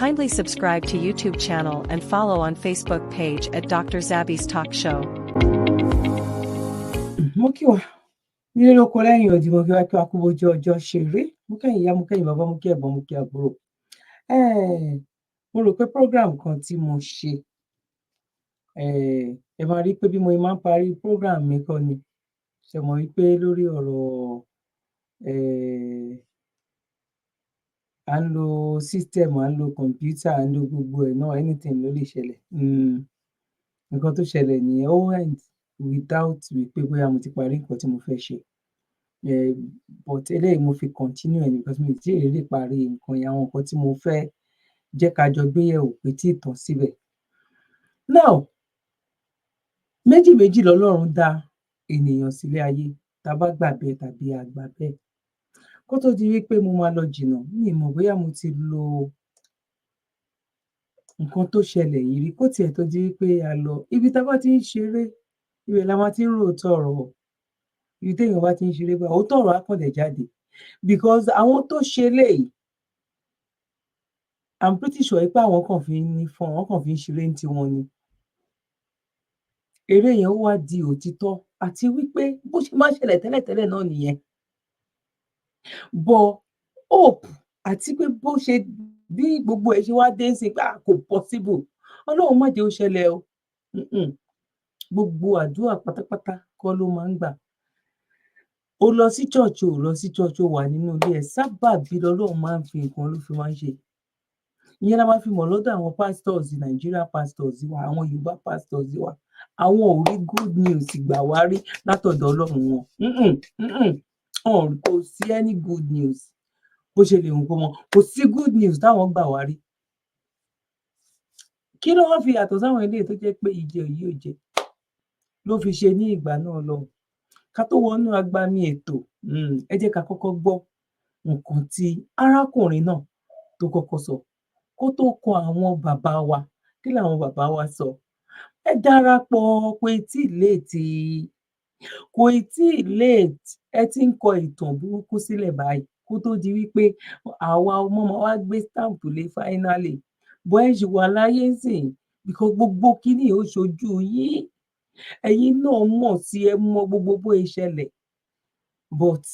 Kindly subscribe to YouTube channel and follow on Facebook page at Dr. Zabby's Talk Show. Mo kí wa nílé lóko lẹ́yìn odi mo kí wa kí wa kú bójú ọjọ́ ṣeré mo kẹ́yìn ìyá mo kẹ́yìn bàbá mo kí ẹ̀gbọ́n mo kí àbúrò. Mo rò pé program kan tí mo ṣe ẹ máa rí pé bí mo máa ń parí program mi kọ́ ni ṣe mọ̀ wípé lórí ọ̀rọ̀ à ń lo system à ń lo computer à ń lo gbogbo ẹ̀ náà anything ló lè ṣẹlẹ̀. Nǹkan tó ṣẹlẹ̀ nìyẹn ó end without wípé bóyá mo ti parí nǹkan tí mo fẹ́ ṣe. But eléyìí mo fi continue ẹ̀ because mi ò tíì really parí nǹkan yẹn àwọn nǹkan tí mo fẹ́ jẹ́ ká jọ gbé yẹ̀wò pé tí ìtàn síbẹ̀. Now méjì lọ́lọ́run dá ènìyàn sílé ayé tá a bá gbà bẹ́ẹ̀ tàbí a gbà bẹ́ẹ̀. Kó tó di wípé mo máa lọ jìnnà mi ì mọ̀ bóyá mo ti lo nǹkan tó ṣẹlẹ̀ yìí rí kó tiẹ̀ tó di wípé a lọ ibi tá a bá ti ń ṣeré ibẹ̀ la máa ti ń róòótọ́ ọ̀rọ̀ ibi téèyàn bá ti ń ṣeré báyìí òótọ́ ọ̀rọ̀ á kàn dẹ̀ jáde because àwọn tó ṣe eléyìí I'm pretty sure pé àwọn kàn fi ń ní fun àwọn kàn fi ń ṣeré ní tiwọn ni. Eré yẹn ó wá di òtítọ́ àti wípé bó ṣe máa ń ṣẹlẹ̀ tẹ́lẹ̀tẹ́lẹ̀ náà nìyẹn. But hope àti pé bó ṣe bí gbogbo ẹ̀ ṣe wá dé sí pé kò possible Ọlọ́run má jẹ́ ó ṣẹlẹ̀ o. Gbogbo àdúrà pátápátá kọ́ ló máa ń gbà. O lọ sí church o lọ sí church o wà nínú ilé ẹ̀ sábàbí lọ́lọ́run máa ń fi nǹkan ló fi máa ń ṣe. Ìyẹn la máa fi mọ̀ lọ́dọ̀ àwọn pastors Nigeria pastors wa àwọn Yoruba pastors wa àwọn ò rí good news gbà wá rí látọ̀dọ̀ Ọlọ́run wọn. Kò sí any good news bó ṣe lè wù kó mọ kò sí good news táwọn gbà wá rí. Kí ló wá fi yàtọ̀ sáwọn eléyìí tó jẹ́ pé ìjẹ òyì ò jẹ ló fi ṣe ní ìgbà náà lọ. Ká tó wọnú agbami ètò ẹ jẹ́ ká kọ́kọ́ gbọ́ nǹkan tí arákùnrin náà tó kọ́kọ́ sọ kó tó kan àwọn bàbá wa kí làwọn bàbá wa sọ. Ẹ darapọ̀ kò tí ì léètì kò tí ì léètì ẹ ti ń kọ ìtàn burúkú sílẹ̀ báyìí kó tó di wípé àwa ọmọ wa gbé stamp lé finally bọ́ ẹ ṣì wà láyé sìn because gbogbo kíní ó ṣojú yín ẹ̀yin náà mọ̀ sí ẹ mọ gbogbo bó ẹ ṣẹlẹ̀ but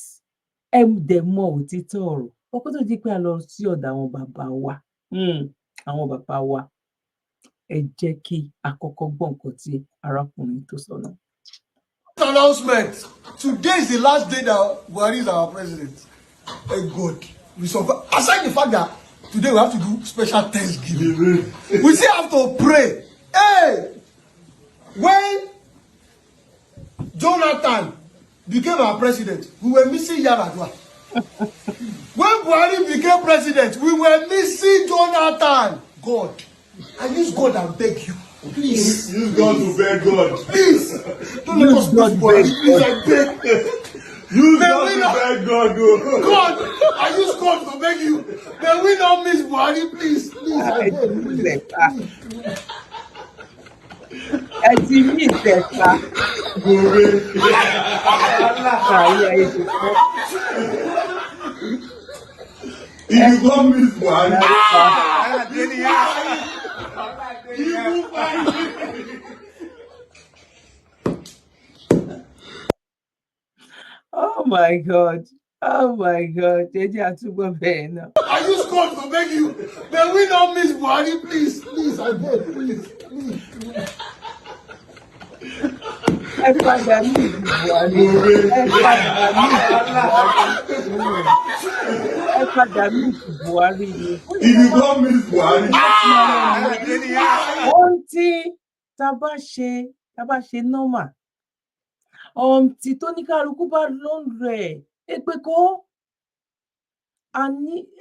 ẹ dẹ̀ mọ òtítọ́ ọ̀rọ̀ kó tó di pé a lọ sí ọ̀dọ̀ àwọn bàbá wa àwọn bàbá wa ẹ jẹ́ kí a kọ́kọ́ gbọ́ nǹkan tí arákùnrin tó sọ náà. Announcement. Today is the last day that Buhari is our president. Thank God. We survive. Aside the fact that today we have to do special Thanksgiving. We still have to pray. Hey! When Jonathan became our president, we were missing Yaradua. When Buhari became president, we were missing Jonathan. God, I use God and beg you. Please. Use God to beg God. Please. Don't let us miss Buhari. Please, I beg. Use God to beg God. God, I use God to beg you. May we not miss Buhari, please. Please, I beg. Ẹ ti ní ìtẹ̀ka. If you don't miss Buhari, Oh my God. Oh my God. Jẹ́jẹ́ àtúgbọ̀ bẹ́ẹ̀ náà. I use God to beg you. May we not miss Buhari, please. Please, I beg. Please. Ẹ padà ní Buhari. Ẹ padà ní Buhari ni. if you don't miss Buhari, Ohun tí tá a bá ṣe normal. Tí tó ní kálukú bá ló ń rẹ̀ pé kó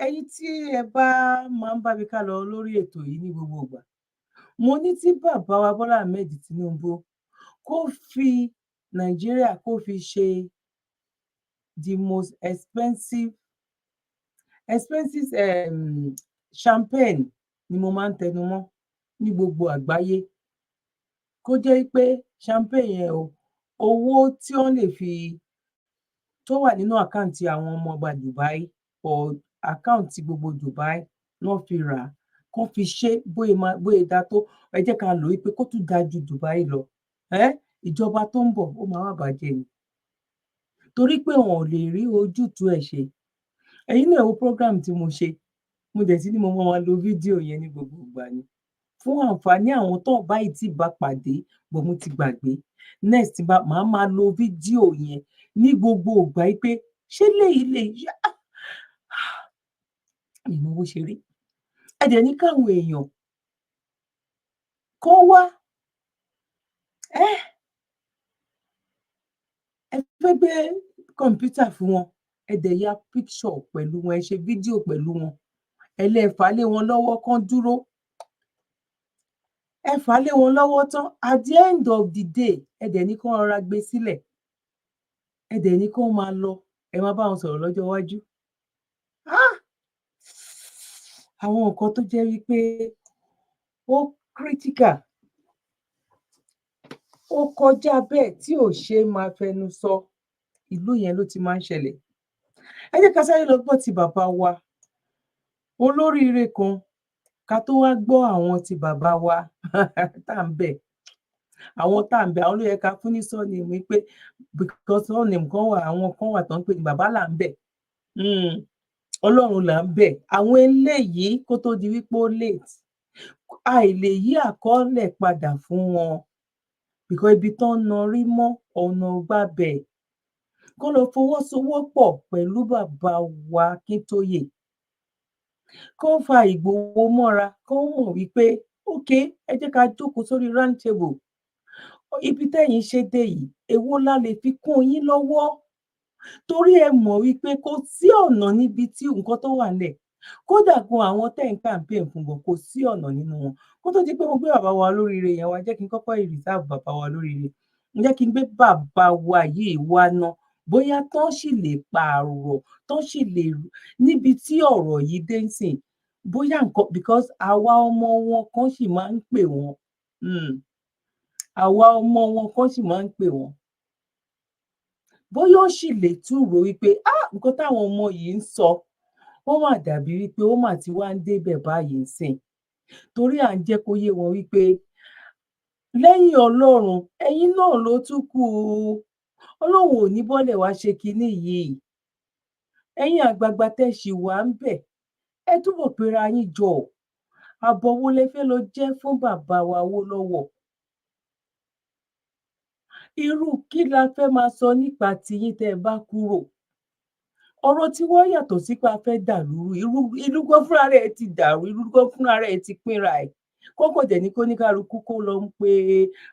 ẹ̀yin tí ẹ bá máa ń bá mi ká lọ lórí ètò yìí ní gbogbo ìgbà mo ní tí bàbá wa Bọ́lá Ahmed Tinubu kó fi Nàìjíríà kó fi ṣe the most expensive champagne ni mo máa ń tẹnu mọ́ ní gbogbo àgbáyé kó jẹ́ pé champagne yẹn owó tí wọ́n lè fi tó wà nínú àkáǹtì àwọn ọmọ ọba Dubai or àkáǹtì gbogbo Dubai wọ́n fi rà kán fi ṣe bóyá dá tó, ẹ jẹ́ ká lò wípé kó tún dáa ju Dubai lọ. Ìjọba tó ń bọ̀ ó máa wá bàjẹ́ ni. Torí pé wọn ò lè rí ojútùú ẹ̀ ṣe. Ẹ̀yin náà wo program tí mo ṣe, mo dẹ̀ ti ní mo máa lo fídíò yẹn ní gbogbo ìgbà ni. Fún àǹfààní àwọn tó bá ì tí bá pàdé, bọ̀ mo ti gbàgbé. Next màá máa lo fídíò yẹn ní gbogbo ìgbà yìí pé ṣé léyìí lè yá? Ìmọ̀ bó ṣe rí. Ẹ dẹ̀ ní káwọn èèyàn kó wá. Ẹ fẹ́ gbé kọ̀ǹpútà fún wọn, ẹ dẹ̀ ya picture pẹ̀lú wọn, ẹ ṣe fídíò pẹ̀lú wọn. Ẹ lẹ fà á lé wọn lọ́wọ́ kán dúró. Ẹ fà á lé wọn lọ́wọ́ tán. At the end of the day, ẹ dẹ̀ ní kán rọra gbé sílẹ̀. Ẹ dẹ̀ ní kán máa lọ. Ẹ máa bá wọn sọ̀rọ̀ lọ́jọ́ iwájú. Àwọn nǹkan tó jẹ́ wípé ó critical, ó kọjá bẹ́ẹ̀ tí ò ṣe máa fẹnu sọ, ìlú yẹn ló ti máa ń ṣẹlẹ̀. Ẹ jẹ́ ká sáré lọ gbọ́ ti bàbá wa olóríire kan ká tó wá gbọ́ àwọn ti bàbá wa tá à ń bẹ̀. Àwọn tá à ń bẹ̀, àwọn ló yẹ ká fún ní surname wípé because surname kan wà, àwọn kan wà tó ń pè ní bàbá là ń bẹ̀. Ọlọ́run là ń bẹ̀. Àwọn eléyìí kó tó di wípé ó late, àìlè yí àkọọ́lẹ̀ padà fún wọn because ibi tán narí mọ́ ọ̀nà gbabẹ̀. Kán lọ fọwọ́sowọ́pọ̀ pẹ̀lú bàbá wa Akíntóyè. Kán fa Ìgbòho mọ́ra, kán mọ̀ wípé okay, ẹ jẹ́ ká jókòó sórí round table. Ibi tẹ́yin ṣe dé yìí, èwo la lè fi kún yín lọ́wọ́? Torí ẹ mọ̀ wípé kò sí ọ̀nà níbi tí nǹkan tó wà nílẹ̀. Kódà gan àwọn tẹ́ ń campaign fún gan kò sí ọ̀nà nínú wọn. Kó tó di pé mo gbé bàbá wa olóríire yẹn wá, jẹ́ kí n kọ́kọ́ reserve bàbá wa olóríire. Jẹ́ kí n gbé bàbá wa yìí wá ná. Bóyá tán sì lè pààrọ̀, tán sì lè níbi tí ọ̀rọ̀ yìí dé nsìn. Bóyá nǹkan because àwa ọmọ wọn kan sì máa ń pè wọ́n. Àwa ọmọ wọn kan sì máa ń pè wọ́n. Bóyá ó sì lè tún rò wípé nǹkan táwọn ọmọ yìí ń sọ, ó mà dàbí wípé ó mà ti wá ń débẹ̀ báyìí nsìn. Torí à ń jẹ́ kó yé wọn wípé lẹ́yìn Ọlọ́run, ẹ̀yin náà ló tún kù o. Ọlọ́run ò ní bọ́lẹ̀ wá ṣe kinní yìí. Ẹ̀yin àgbààgbà tẹ́ ṣì wà ń bẹ̀, ẹ túbọ̀ pera yín jọ. Àbọ̀ wo lẹ fẹ́ lọ jẹ́ fún bàbá wa Awólọ́wọ̀? Irú kí la fẹ́ máa sọ nípa tiyín tẹ́ ẹ bá kúrò? Ọ̀rọ̀ tí wọ́n yàtọ̀ sí pé a fẹ́ dàlúrú. Ìlú gan fúnra rẹ̀ ti dàrú, ìlú gan fúnra rẹ̀ ti pínra ẹ̀. Kọ́kọ́ dẹ̀ ní kóníkálukú kó lọ ń pe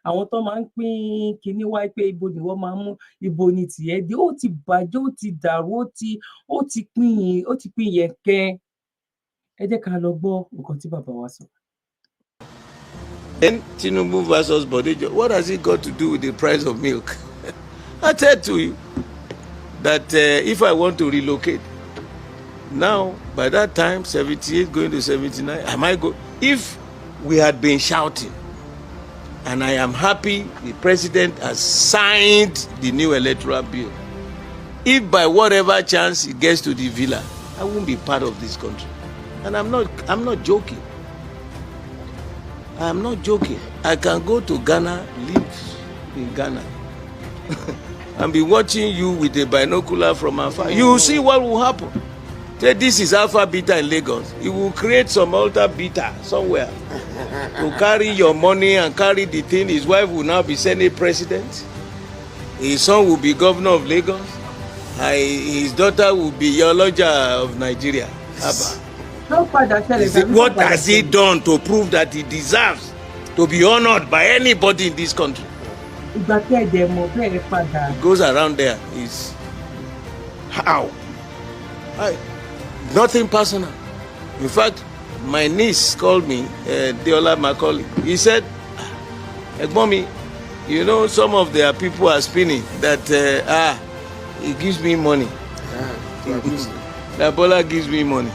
àwọn tó máa ń pín kinní wá pé ibo ni wọ́n máa mú, ibo ni tìẹ dé. Ó ti bàjẹ́, ó ti dàrú, ó ti pín yẹ̀kẹ́. Ẹ jẹ́ ká lọ gbọ́ nǹkan tí bàbá wa sọ. Then Tinubu versus Bodejo, what has it got to do with the price of milk? I said to you that if I want to relocate, now by that time, 78 going to 79, I might go. If we had been shouting, and I am happy the president has signed the new electoral bill, if by whatever chance he gets to the villa, I won't be part of this country. And I'm not joking. I'm not joking. I can go to Ghana, live in Ghana, and be watching you with a binocular from afar. You will see what will happen. Say this is Alpha Beta in Lagos. It will create some altar beta somewhere to carry your money and carry the thing. His wife will now be Senate president. His son will be governor of Lagos. His daughter will be Yoloja of Nigeria. What has he done to prove that he deserves to be honored by anybody in this country? It goes around there. Is how? Nothing personal. In fact, my niece called me, Deola Macaulay. He said, Mommy, you know some of their people are spinning that he gives me money. That Bola gives me money.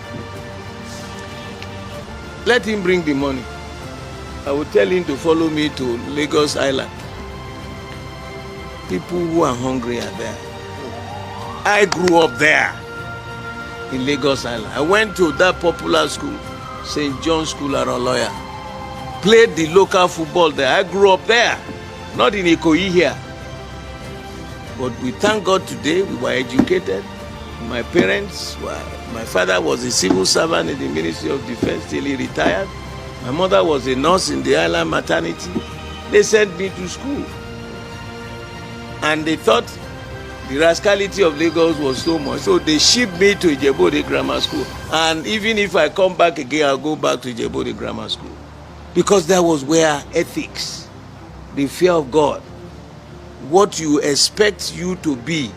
Let him bring the money. I will tell him to follow me to Lagos Island. People who are hungry are there. I grew up there in Lagos Island. I went to that popular school, St. John's School at Oloya. Played the local football there. I grew up there, not in Ikoyi here. But we thank God today we were educated. My parents were, my father was a civil servant in the Ministry of Defense till he retired. My mother was a nurse in the island maternity. They sent me to school. And they thought the rascality of Lagos was so much. So they shipped me to Ijebode Grammar School. And even if I come back again, I'll go back to Ijebode Grammar School. Because that was where ethics, the fear of God, what you expect you to be,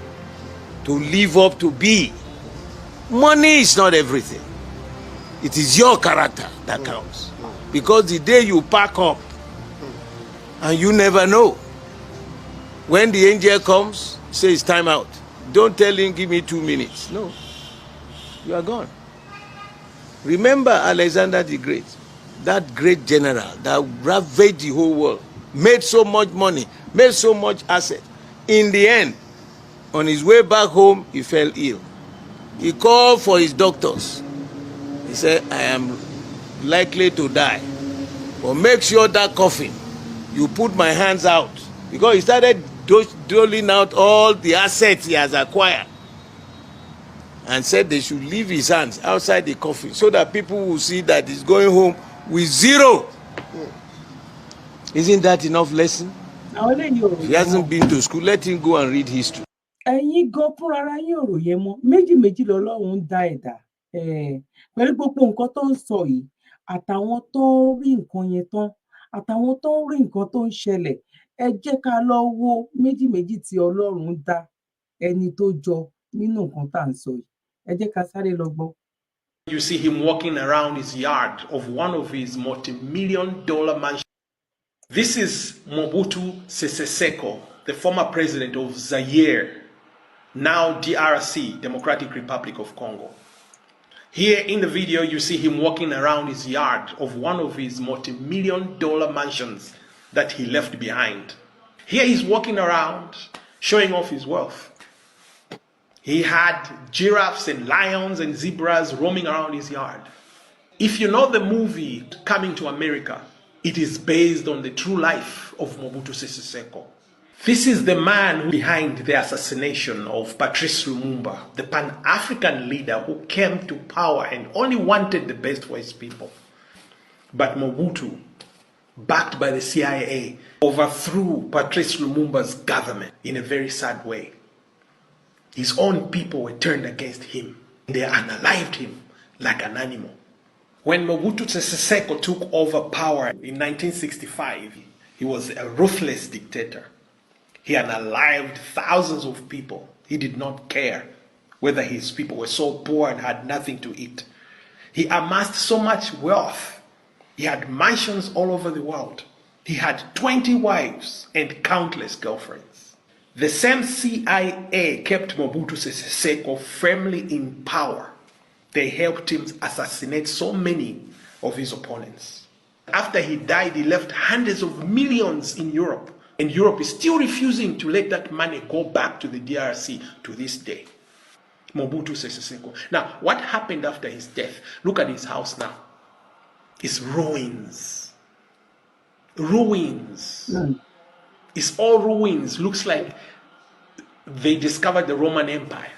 to live up to be. Money is not everything. It is your character that counts. Because the day you pack up, and you never know, when the angel comes, say it's time out. Don't tell him, give me 2 minutes. No, you are gone. Remember Alexander the Great, that great general that ravaged the whole world, made so much money, made so much asset. In the end, on his way back home, he fell ill. He called for his doctors. He said, I am likely to die, but make sure that coffin, you put my hands out. Because he started doling out all the assets he has acquired, and said they should leave his hands outside the coffin so that people will see that he's going home with zero. Isn't that enough lesson? If he hasn't been to school, let him go and read history. Ẹ̀yin gan fúnra ara yín ò ròyìn mọ́, méjì lọ́lọ́run ń dá ẹ̀dá. Pẹ̀lú gbogbo nǹkan tó ń sọ yìí, àtàwọn tó rí nǹkan yẹn tán, àtàwọn tó rí nǹkan tó ń ṣẹlẹ̀, ẹ jẹ́ ká lọ wo méjì tí Ọlọ́run dá ẹni tó jọ nínú nǹkan tá à ń sọ yìí. Ẹ jẹ́ ká sáré lọ gbọ́. You see him walking around his yard of one of his multi-million-dollar mansions. This is Mobutu Sese Seko, the former president of Zaire, now DRC, Democratic Republic of Congo. Here in the video, you see him walking around his yard of one of his multi-million-dollar mansions that he left behind. Here he's walking around, showing off his wealth. He had giraffes and lions and zebras roaming around his yard. If you know the movie Coming to America, it is based on the true life of Mobutu Sese Seko. This is the man behind the assassination of Patrice Lumumba, the Pan-African leader who came to power and only wanted the best for his people. But Mobutu, backed by the CIA, overthrew Patrice Lumumba's government in a very sad way. His own people were turned against him. They unalived him like an animal. When Mobutu Sese Seko took over power in 1965, he was a ruthless dictator. He unalived thousands of people. He did not care whether his people were so poor and had nothing to eat. He amassed so much wealth. He had mansions all over the world. He had 20 wives and countless girlfriends. The same CIA kept Mobutu Sese Seko firmly in power. They helped him assassinate so many of his opponents. After he died, he left hundreds of millions in Europe. And Europe is still refusing to let that money go back to the DRC to this day. Mobutu Sese Seko. Now, what happened after his death? Look at his house now. It's ruins. Ruins. It's all ruins. Looks like they discovered the Roman Empire.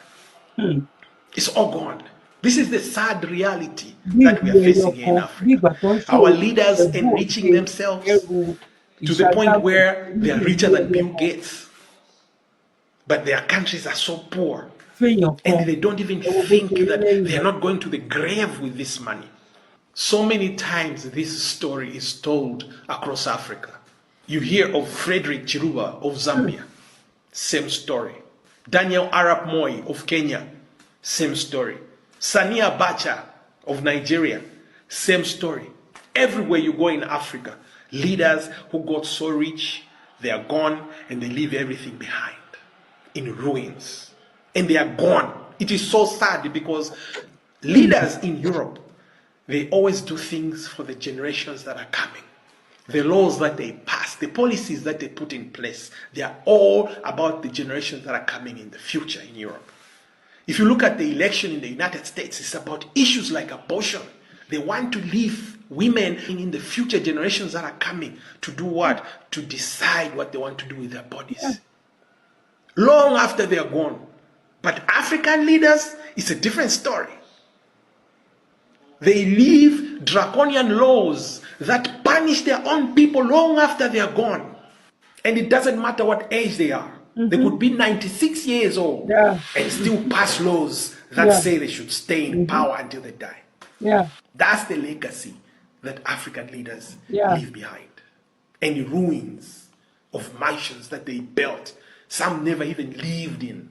It's all gone. This is the sad reality that we are facing here in Africa. Our leaders enriching themselves to the point where they are richer than Bill Gates. But their countries are so poor. And they don't even think that they are not going to the grave with this money. So many times this story is told across Africa. You hear of Frederick Chiruba of Zambia. Same story. Daniel Arap Moi of Kenya. Same story. Sania Abacha of Nigeria. Same story. Everywhere you go in Africa, leaders who got so rich, they are gone and they leave everything behind in ruins. And they are gone. It is so sad because leaders in Europe, they always do things for the generations that are coming. The laws that they pass, the policies that they put in place, they are all about the generations that are coming in the future in Europe. If you look at the election in the United States, it's about issues like abortion. They want to leave women in the future generations that are coming to do what? To decide what they want to do with their bodies. Long after they are gone. But African leaders, it's a different story. They leave draconian laws that punish their own people long after they are gone. And it doesn't matter what age they are. They could be 96 years old and still pass laws that say they should stay in power until they die. That's the legacy that African leaders leave behind. And ruins of mansions that they built. Some never even lived in.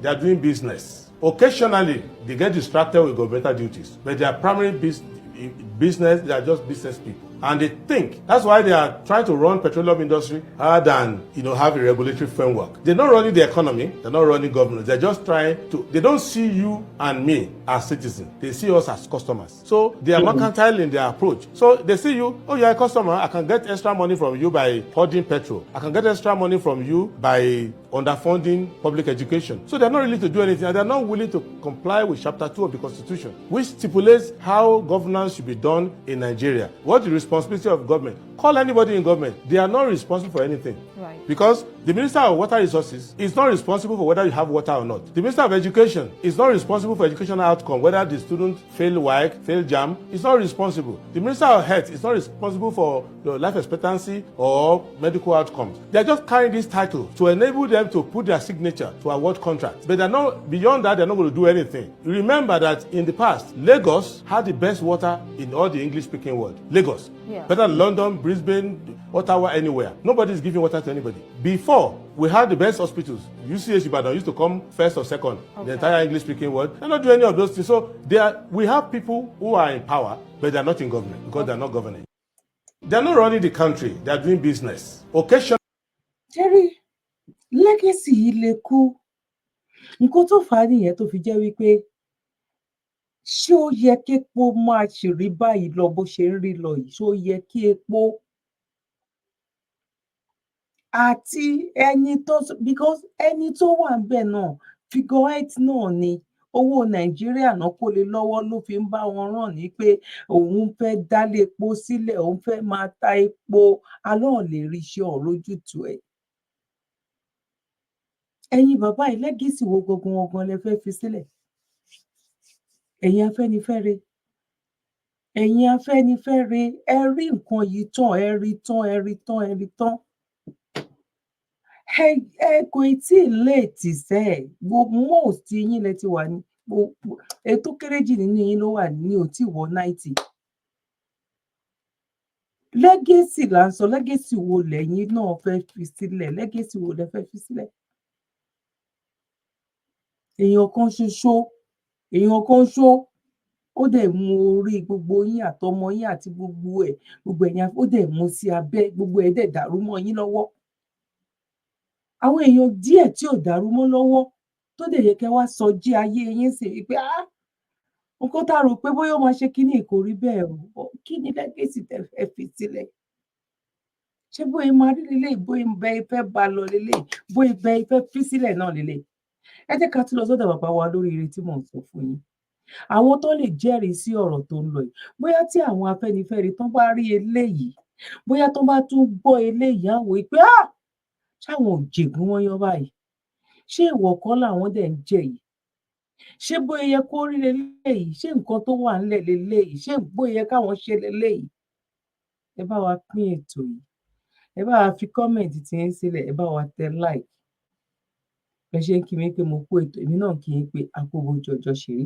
They are doing business. Occasionally, they get distracted with governmental duties, but their primary business, they are just business people. And they think, that's why they are trying to run petroleum industry rather than, have a regulatory framework. They're not running the economy, they're not running government. They're just trying to, they don't see you and me as citizens. They see us as customers. So they are mercantile in their approach. So they see you, oh, you're a customer, I can get extra money from you by hoarding petrol. I can get extra money from you by underfunding public education. So they're not really to do anything, and they're not willing to comply with Chapter 2 of the Constitution, which stipulates how governance should be done in Nigeria. What the responsibility of government? Call anybody in government. They are not responsible for anything. Right. Because the Minister of Water Resources is not responsible for whether you have water or not. The Minister of Education is not responsible for educational outcome, whether the student fail WAEC, fail JAM. It's not responsible. The Minister of Health is not responsible for the life expectancy or medical outcomes. They are just carrying this title to enable them to put their signature to award contracts. But they're not, beyond that, they're not going to do anything. Remember that in the past, Lagos had the best water in all the English-speaking world. Lagos. Yeah. Better than London, Brisbane, Ottawa, anywhere. Nobody's giving water to anybody. Before, we had the best hospitals. UCH Ibadan used to come first or second in the entire English-speaking world. They're not doing any of those things. So we have people who are in power, but they're not in government because they're not governing. They're not running the country. They're doing business. Occasionally. Jerry, legacy ilé kú. Nǹkan tó fà á nìyẹn tó fi jẹ́ wípé ṣé ó yẹ kí epo máa ṣì rí báyìí lọ bó ṣe ń rí lọ yìí? Ṣé ó yẹ kí epo àti because ẹni tó wà ńbẹ̀ náà figurehead náà ni owó Nàìjíríà náà kó lè lọ́wọ́ ló fi ń bá wọn rán ní pé òun fẹ́ dálé epo sílẹ̀, òun fẹ́ máa ta epo, alóò lè rí iṣẹ́ ọ̀rójútùú ẹ̀. Ẹ̀yin bàbá yìí lẹ́gìsì wo gangan lẹ fẹ́ fi sílẹ̀? Ẹ̀yin Afẹ́nifẹ́re, ẹ rí nǹkan yìí tán, ẹ rí tán. Ẹ kò tí ì léètì sẹ́, most yín lẹ ti wà ní, ètò kéré jù nínú yín ló wà ní ò tí wọ 90. Legacy là ń sọ, legacy wo lẹ́yìn náà fẹ́ fi sílẹ̀? Legacy wo lẹ fẹ́ fi sílẹ̀? Èèyàn kan ṣoṣo, ó dẹ̀ mú orí gbogbo yín àtọmọ yín àti gbogbo ẹ̀yin, ó dẹ̀ mú sí abẹ́, gbogbo ẹ̀ dẹ̀ dàrú mọ́ yín lọ́wọ́. Àwọn èèyàn díẹ̀ tí ò dàrú mọ́ lọ́wọ́ tó dẹ̀ yẹ kẹ́ wá sọ jí ayé yín sí wípé nǹkan tá a rò pé bóyá ó máa ṣe kíní kò rí bẹ́ẹ̀ o. Kí ni legacy tẹ́ fẹ́ fi sílẹ̀? Ṣé bóyá máa rí lélẹ̀, bóyá bẹ́ẹ̀ fẹ́ bá lọ lélẹ̀, bóyá bẹ́ẹ̀ fẹ́ fi sílẹ̀ náà lélẹ̀? Ẹ jẹ́ ká tún lọ sọ́dọ̀ bàbá wa lórí ire tí mò ń sọ fún yín. Àwọn tó lè jẹ́rìí sí ọ̀rọ̀ tó ń lọ yìí, bóyá tí àwọn Afẹ́nifẹ́re tán bá rí eléyìí, bóyá tán bá tún gbọ́ eléyìí á wò pé ṣáwọn ò jègún wọn yọ báyìí? Ṣé ìwọ̀ kọ́ làwọn dẹ̀ ń jẹ yìí? Ṣé bóyá yẹ kó rí leléyìí? Ṣé nǹkan tó wà ńlẹ̀ leléyìí? Ṣé bóyá yẹ káwọn ṣe leléyìí? Ẹ bá wa pín ètò yìí, ẹ bá wa fi kọ́mẹ̀ntì tí yín sílẹ̀, ẹ bá wa tẹ like. Ẹ ṣe ń kí mi pé mo kú ètò, èmi náà kí yín pé a kú bójú ọjọ́ ṣe rí.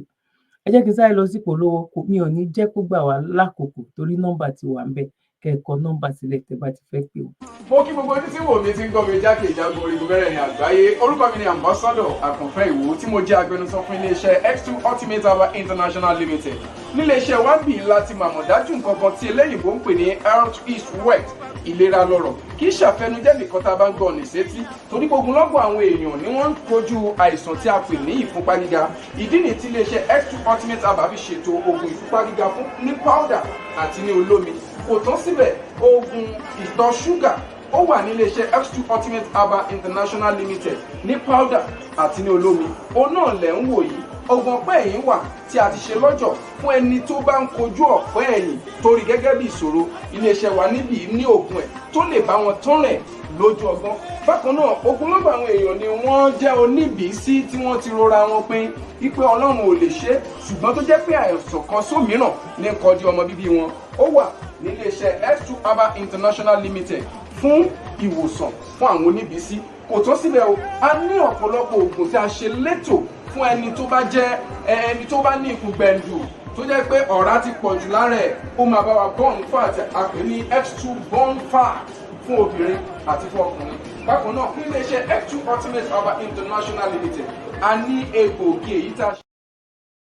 Ẹ jẹ́ kí n sáré lọ sí ìpolówó, mi ò ní jẹ́ kó gbà wá lákòókò torí nọ́mbà ti wà ńbẹ̀, kẹ́ ẹ kọ nọ́mbà sílẹ̀ tẹ́ bá ti fẹ́ pè wọ́n. Mo kí gbogbo ojú tí wò mí ti ń gbọ́ mi jákèjádò orígun mẹ́rẹ̀ẹ̀rin àgbáyé. Orúkọ mi ni Ambassador Àkànfẹ́ Ìwò tí mo jẹ́ agbẹnusọ fún iléeṣẹ́ X2 Ultimate Herbal International Limited. Níléeṣẹ́ wa bì láti màmọ̀ dájú nǹkan kan tí eléyìnbó ń pè ní health is wealth, ìlera lọ́rọ̀. Kì í ṣàfẹnujẹ́ nìkan tá a bá ń gbọ́ ọ̀nì sétí torí ogunlọ́gọ̀ àwọn èèyàn ni wọ́n ń kojú àìsàn tí a pè ní ìfúnpá gíga. Ìdí nìyí tí iléeṣẹ́ X2 Ultimate Herbal fi ṣètò oògùn ìfúnpá gíga fún ní powder àti ní olómi. Kò tán síbẹ̀, oògùn ìtọ̀ ṣúgà ó wà ní iléeṣẹ́ X2 Ultimate Herbal International Limited ní powder àti ní olómi. Òun náà lẹ̀ ń wò yìí. ogun ọpẹ́ ẹ̀yìn wà tí a ti ṣe lọ́jọ̀ fún ẹni tó bá ń kojú ọpẹ́ ẹ̀yìn torí gẹ́gẹ́ bí ìṣòro iléeṣẹ́ wa níbí ní oògùn ẹ̀ tó lè bá wọn tán rẹ̀ lójú ọgbọ́n. Bákan náà ogunlọ́gọ̀ àwọn èèyàn ni wọ́n jẹ́ oníbìísí tí wọ́n ti rora wọn pín wípé Ọlọ́run ò lè ṣe ṣùgbọ́n tó jẹ́ pé àìsàn kan sómìíràn ní kọjú ọmọ bíbí wọn. Ó wà níléeṣẹ́ X2 Herbal International Limited fún ìwòsàn fún àwọn oníbìísí. Kò tán síbẹ̀ o, a ní ọ̀pọ̀lọpọ̀ oògùn tí a ṣe létò fún ẹni tó bá jẹ́ ẹni tó bá ní ikùn gbẹ̀ǹdù tó jẹ́ pé ọ̀rá ti pọ̀ jù lára ẹ̀, ó máa bá wa burn fat, àpè ní X2 burn fat fún obìnrin àti fún ọkùnrin. Bákan náà ní iléeṣẹ́ X2 Ultimate Herbal International Limited a ní egbòogi èyí tá a ṣe.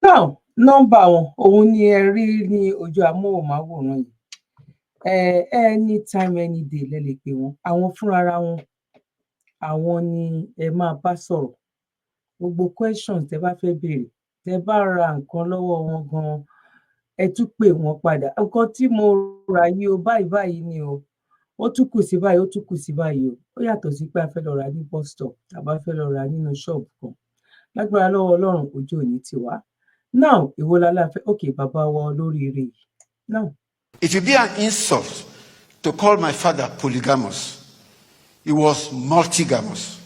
Now nọ́mbà wọn òun ni ẹ rí ní ojú amóhùnmáwòrán yìí. Anytime any day lẹ lè pè wọn. Àwọn fúnra wọn àwọn ni ẹ máa bá sọ̀rọ̀. Gbogbo questions tẹ bá fẹ́ béèrè, tẹ bá ra nǹkan lọ́wọ́ wọn gan, ẹ tún pè wọ́n padà. Nǹkan tí mo rà yìí o, báyìí ni o. Ó tún kù sí báyìí, ó tún kù sí báyìí o. Ó yàtọ̀ sí pé a fẹ́ lọ rà ní bus stop tàbí a fẹ́ lọ rà nínú ṣọ́ọ̀bù kan. Lágbára lọ́wọ́ Ọlọ́run ojú òní ti wá. Now èwo la fẹ́? Okay, bàbá wa olóríire yìí. Now. It will be an insult to call my father polygamous. He was multigamous.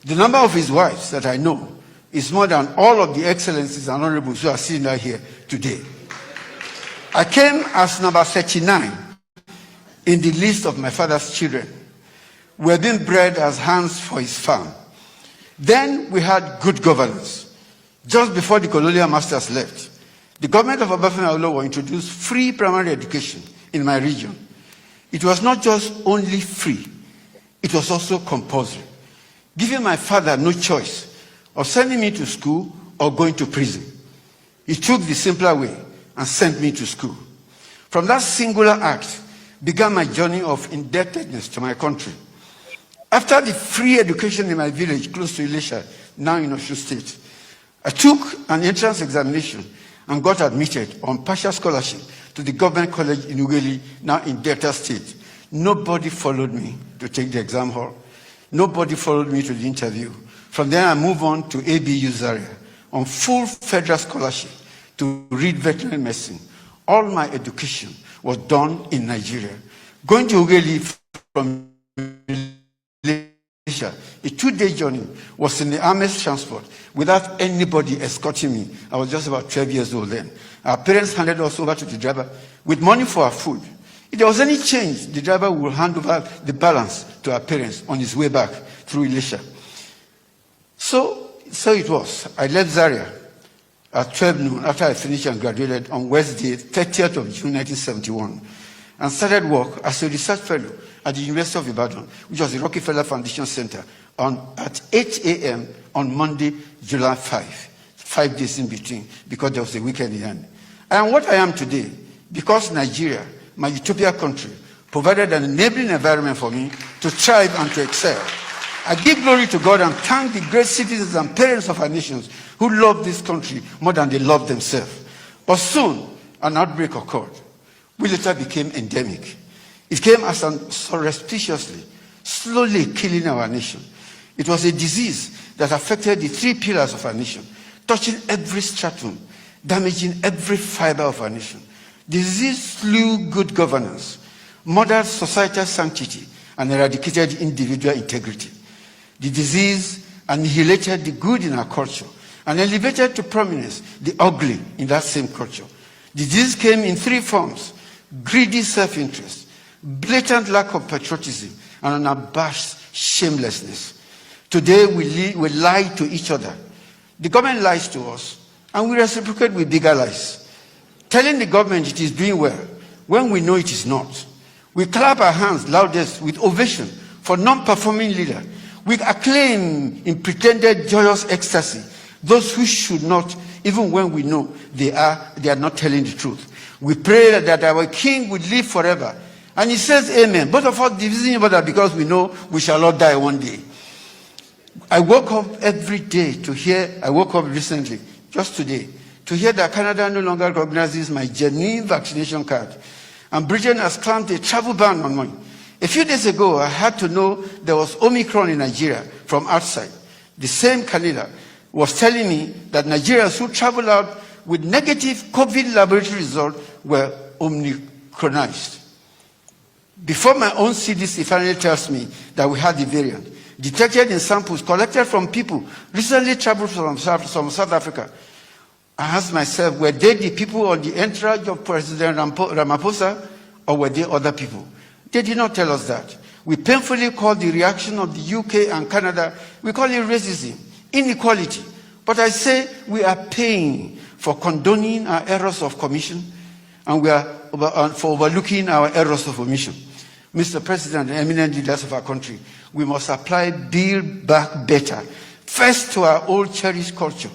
The number of his wives that I know is more than all of the excellencies and honorables who are sitting out here today. I came as number 39 in the list of my father's children. We were being bred as hands for his farm. Then we had good governance. Just before the colonial masters left, the government of Obafemi Awolowo introduced free primary education in my region. It was not just only free, it was also compulsory, giving my father no choice of sending me to school or going to prison. He took the simpler way and sent me to school. From that singular act began my journey of indebtedness to my country. After the free education in my village close to Ilesha, now in Osun State, I took an entrance examination and got admitted on partial scholarship to the government college in Ughelli, now in Delta State. Nobody followed me to take the exam hall. Nobody followed me to the interview. From there, I moved on to ABU Zaria on full federal scholarship to read veterinary medicine. All my education was done in Nigeria. Going to Ughelli from Ilesha, a 2-day journey, was in the army's transport without anybody escorting me. I was just about 12 years old then. Our parents handed us over to the driver with money for our food. If there was any change, the driver would hand over the balance to our parents on his way back through Ilesha. So it was. I left Zaria at 12 noon after I finished and graduated on Wednesday, 30th of June, 1971, and started work as a research fellow at the University of Ibadan, which was the Rockefeller Foundation Center, at 8 a.m. on Monday, July 5 days in between, because there was a weekend in the end. I am what I am today because Nigeria, my utopia country, provided an enabling environment for me to thrive and to excel. I give glory to God and thank the great citizens and parents of our nations who love this country more than they love themselves. But soon, an outbreak occurred. We later became endemic. It came as surreptitiously, slowly killing our nation. It was a disease that affected the 3 pillars of our nation, touching every stratum, damaging every fiber of our nation. The disease slew good governance, murdered societal sanctity, and eradicated individual integrity. The disease annihilated the good in our culture and elevated to prominence the ugly in that same culture. The disease came in 3 forms: greedy self-interest, blatant lack of patriotism, and unabashed shamelessness. Today we lie to each other. The government lies to us, and we reciprocate with bigger lies, telling the government it is doing well when we know it is not. We clap our hands loudest with ovation for non-performing leader. We acclaim in pretended joyous ecstasy those who should not, even when we know they are not telling the truth. We pray that our king would live forever. And he says amen. Both of us dividing each other because we know we shall not die one day. I woke up every day to hear, I woke up recently, just today, to hear that Canada no longer recognizes my genuine vaccination card. And Britain has clamped a travel ban on me. A few days ago, I had to know there was Omicron in Nigeria from outside. The same Canada was telling me that Nigerians who traveled out with negative COVID laboratory results were omicronized. Before my own CDC finally tells me that we had the variant, detected in samples collected from people recently traveled from South Africa, I asked myself, were they the people on the entourage of President Ramaphosa, or were they other people? They did not tell us that. We painfully call the reaction of the UK and Canada, we call it racism, inequality. But I say we are paying for condoning our errors of commission, and we are for overlooking our errors of omission. Mr. President and eminent leaders of our country, we must apply Build Back Better, first to our old cherished culture.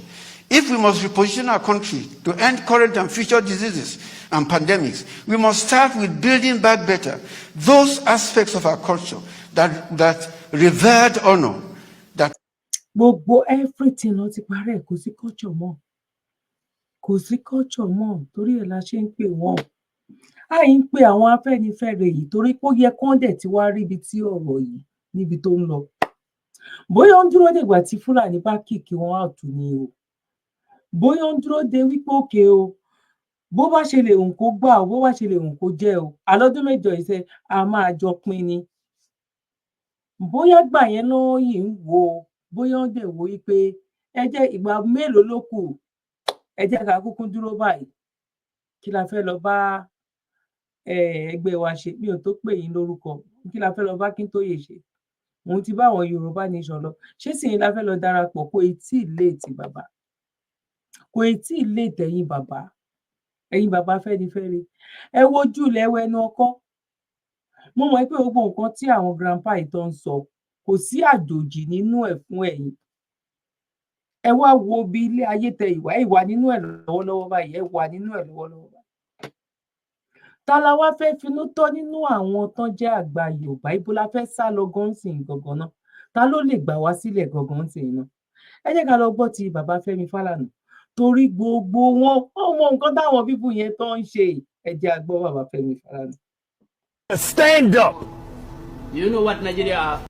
If we must reposition our country to end current and future diseases and pandemics, we must start with building back better those aspects of our culture that revered honor, that gbogbo everything ló ti parẹ́, kò sí culture mọ́, kò sí culture mọ́, torí ẹ̀ la ṣe ń pè wọ́n. Àì ń pe àwọn Afẹ́nifẹ́re yìí torí pé ó yẹ kán dẹ̀ ti wá ríbi tí ọ̀rọ̀ yìí níbi tó ń lọ. Bóyá ó ń dúró dìgbà tí Fúlàní bá kick wọn out ni o, bóyá ó ń dúró de wípé òkè o, bó bá ṣe lè hùn kó gbà o, bó bá ṣe lè hùn kó jẹ́ o, àlọ́dún mẹ́jọ ìṣe a máa jọ pín ni. Bóyá gbà yẹn ló yìí ń wò ó, bóyá ó dẹ̀ wò wípé ẹ jẹ́ ìgbà mélòó ló kù, ẹ jẹ́ ká kúkú dúró báyìí, kí la fẹ́ lọ bá ẹgbẹ́ wa ṣe, mi ò tó pè yín lórúkọ, kí la fẹ́ lọ bá Kíntóyè ṣe, òun ti bá àwọn Yorùbá nation lọ, ṣé sì yín la fẹ́ lọ darapọ̀? Kò tí ì late bàbá, kò tí ì late ẹ̀yin bàbá Afẹ́nifẹ́re, ẹ wojú ilẹ̀ ẹwọ ẹnu ọkọ́. Mo mọ̀ pé gbogbo nǹkan tí àwọn grandpa yìí tó ń sọ kò sí àjòjì nínú ẹ̀ fún ẹ̀yin. Ẹ wá wo bí ilé ayé tẹ ìwà nínú ẹ̀ lọ́wọ́lọ́wọ́ báyìí, ẹ wà nínú ẹ̀ lọ́wọ́lọ́wọ́ báyìí. Ta la wá fẹ́ finú tọ́ nínú àwọn tán jẹ́ àgbà Yorùbá? Ibo la fẹ́ sá lọ gọ́nsìn gangan náà? Ta ló lè gbà wá sílẹ̀ gangan sìn náà? Ẹ jẹ́ ká lọ gbọ́ ti bàbá Fẹ́mi Fálànà, torí gbogbo wọn ọmọ nǹkan táwọn bíbù yẹn tó ń ṣe. Ẹ jẹ́ a gbọ́ bàbá Fẹ́mi Fálànà. Stand up. You know what Nigeria have?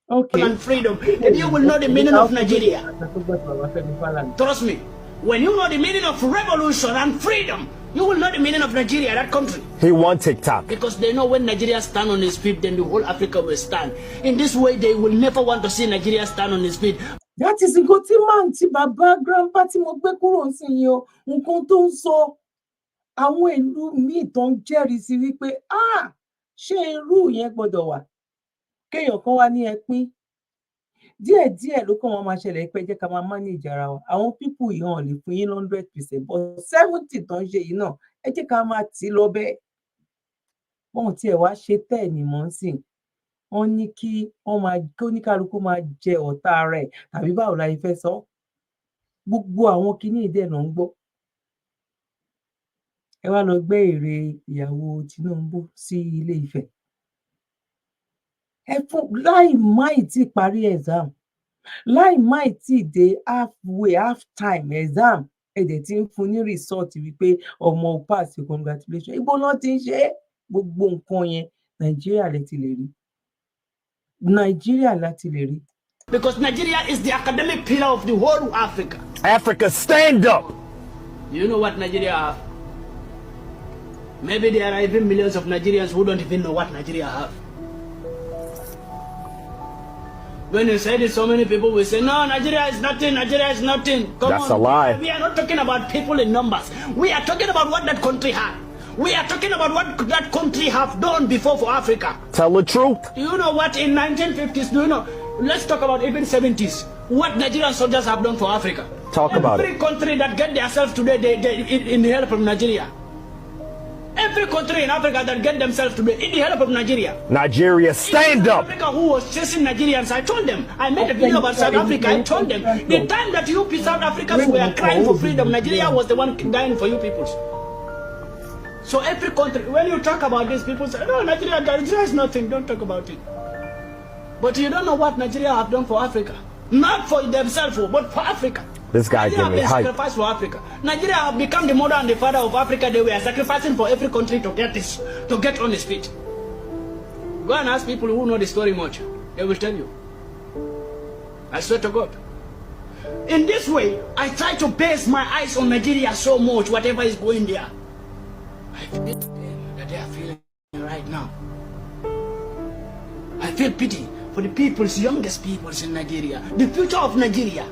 Okay. And freedom. And you will know the meaning of Nigeria. Trust me. When you know the meaning of revolution and freedom, you will know the meaning of Nigeria, that country. He wants TikTok. Because they know when Nigeria stand on its feet, then the whole Africa will stand. In this way, they will never want to see Nigeria stand on its feet. That is nǹkan tí man tí bàbá grandpa tí mo gbé kúrò ń sìn yìí o, nǹkan tó ń sọ. Àwọn ìlú míì tó ń jẹ́rìí sí wípé ṣé irú yẹn gbọ́dọ̀ wà? Kéèyàn kan wá ní ẹ pín. Díẹ̀díẹ̀ ló kàn wọ́n máa ṣẹlẹ̀ pé jẹ́ ká máa manage ara wa. Àwọn people yìí hàn lè fún yín 100%, but 70 tó ń ṣe yìí náà, ẹ jẹ́ ká máa tì í lọ bẹ́ẹ̀. Wọ́n tiẹ̀ wá ṣe tẹ́ẹ̀nì mọ́ sìn. Wọ́n ní kí oníkálukú máa jẹ ọ̀tá rẹ̀, tàbí báwo la fẹ́ sọ? Gbogbo àwọn kinní ìdẹ̀ náà ń gbọ́. Ẹ wá lọ gbé ère ìyàwó Tinubu sí Ilé Ifẹ̀. Ẹ fún láì máì tí parí exam, láì máì tí dé half time exam, ẹ dẹ̀ ti ń fún ní result wípé ọmọ pass, congratulations. Ibo náà ti ń ṣe gbogbo nǹkan yẹn? Nàìjíríà lẹ ti lè rí. Nigeria láti lè rí. Because Nigeria is the academic pillar of the whole Africa. Africa, stand up. You know what Nigeria have? Maybe there are even millions of Nigerians who don't even know what Nigeria have. When you say this, so many people will say, no, Nigeria is nothing, Nigeria is nothing. Come That's on. a lie. We are not talking about people in numbers. We are talking about what that country had. We are talking about what that country have done before for Africa. Tell the truth. Do you know what in 1950s, do you know? Let's talk about even 70s. What Nigerian soldiers have done for Africa. Talk about it. Every country that get themselves today, they in the help from Nigeria. Every country in Africa that get themselves today in the help of Nigeria. Nigeria, stand up. Africa who was chasing Nigerians, I told them. I made a video about South Africa. I told them the time that you South Africans were crying for freedom, Nigeria was the one dying for you people. So every country, when you talk about this, people say, no, Nigeria is nothing. Don't talk about it. But you don't know what Nigeria have done for Africa. Not for themselves, but for Africa. This guy gave me hype. Sacrifice for Africa. Nigeria have become the mother and the father of Africa. They were sacrificing for every country to get on its feet. Go and ask people who know the story much. They will tell you. I swear to God. In this way, I try to base my eyes on Nigeria so much, whatever is going there. I feel the pain that they are feeling right now. I feel pity for the people's youngest peoples in Nigeria. The future of Nigeria.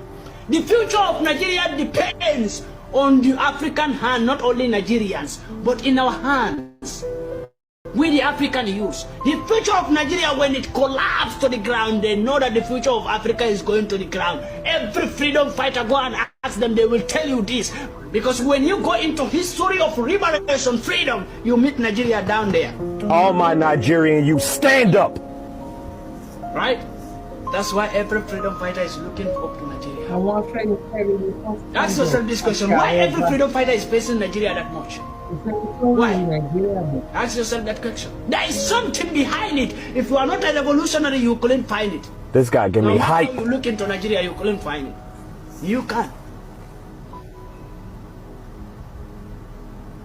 The future of Nigeria depends on the African hand, not only Nigerians, but in our hands. We the African youth. The future of Nigeria, when it collapses to the ground, they know that the future of Africa is going to the ground. Every freedom fighter, go and ask them, they will tell you this. Because when you go into history of liberation, freedom, you meet Nigeria down there. All my Nigerian youth, stand up! Right? That's why every freedom fighter is looking up to Nigeria. Ask yourself this question. Why every freedom fighter is facing Nigeria that much? Why? Ask yourself that question. There is something behind it. If you are not a revolutionary, you couldn't find it. This guy give me hype. You look into Nigeria, you couldn't find it. You can.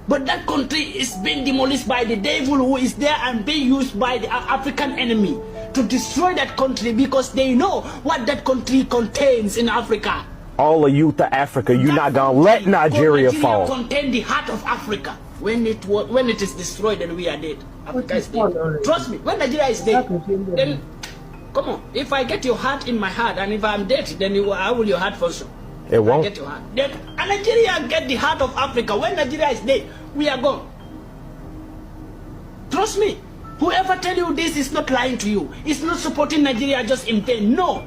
But that country is being demolished by the devil who is there and being used by the African enemy to destroy that country because they know what that country contains in Africa. All the youth of Africa, you're not gonna let Nigeria fall. Contain the heart of Africa. When it is destroyed, then we are dead. Africa is dead. Trust me. When Nigeria is dead, then come on. If I get your heart in my heart, and if I'm dead, then how will your heart function? It won't. Get your heart. Then Nigeria get the heart of Africa. When Nigeria is dead, we are gone. Trust me. Whoever tell you this is not lying to you. It's not supporting Nigeria just in vain. No.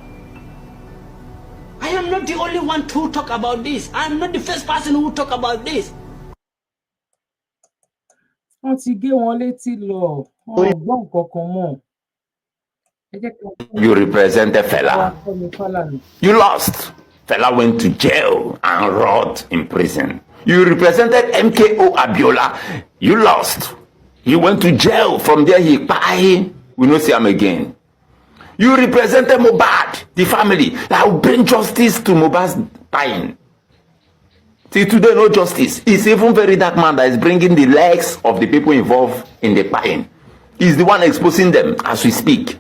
I am not the only one to talk about this. I am not the first person who talk about this. You represented Fela. You lost. Fela went to jail and rot in prison. You represented MKO Abiola. You lost. He went to jail. From there he died. We don't see him again. You represented Mohbad, the family. That will bring justice to Mohbad's dying. See, today no justice. It's even very dark man that is bringing the legs of the people involved in the dying. He's the one exposing them as we speak.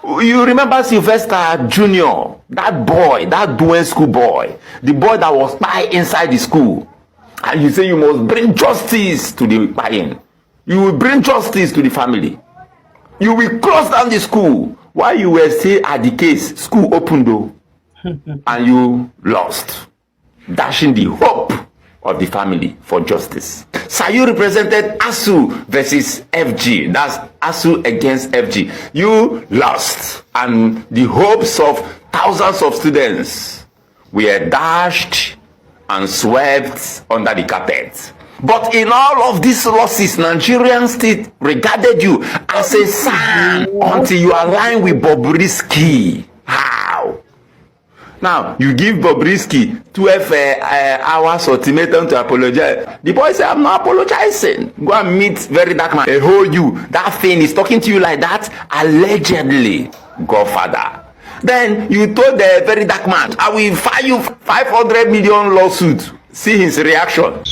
You remember Sylvester Jr., that boy, that Duen school boy, the boy that was dying inside the school. And you say you must bring justice to the dying. You will bring justice to the family. You will close down the school. While you were still at the case, school opened though, and you lost, dashing the hope of the family for justice. So you represented ASU versus FG. That's ASU against FG. You lost, and the hopes of thousands of students were dashed and swept under the carpet. But in all of these losses, Nigerians still regarded you as a son until you align with Bobrisky. How? Now, you give Bobrisky 12 hours ultimatum to apologize. The boy said, I'm not apologizing. Go and meet very dark man. Hold you. That thing is talking to you like that. Allegedly, Godfather. Then you told the very dark man, I will file you 500 million lawsuit. See his reaction.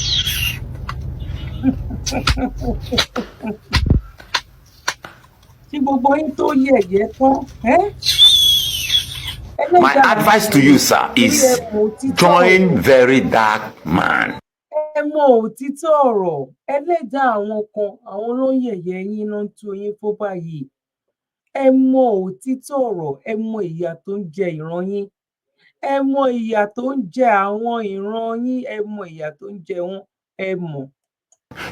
My advice to you, sir, is join very dark man. Ẹ mọ òtítọ́ ọ̀rọ̀ ẹlẹ́dàá àwọn kan àwọn ló ń yẹ̀yẹ́ yín náà ń tú yín fó báyìí. Ẹ mọ òtítọ́ ọ̀rọ̀ ẹ mọ ìyà tó ń jẹ ìran yín. Ẹ mọ ìyà tó ń jẹ àwọn ìran yín. Ẹ mọ ìyà tó ń jẹ wọ́n. Ẹ mọ̀.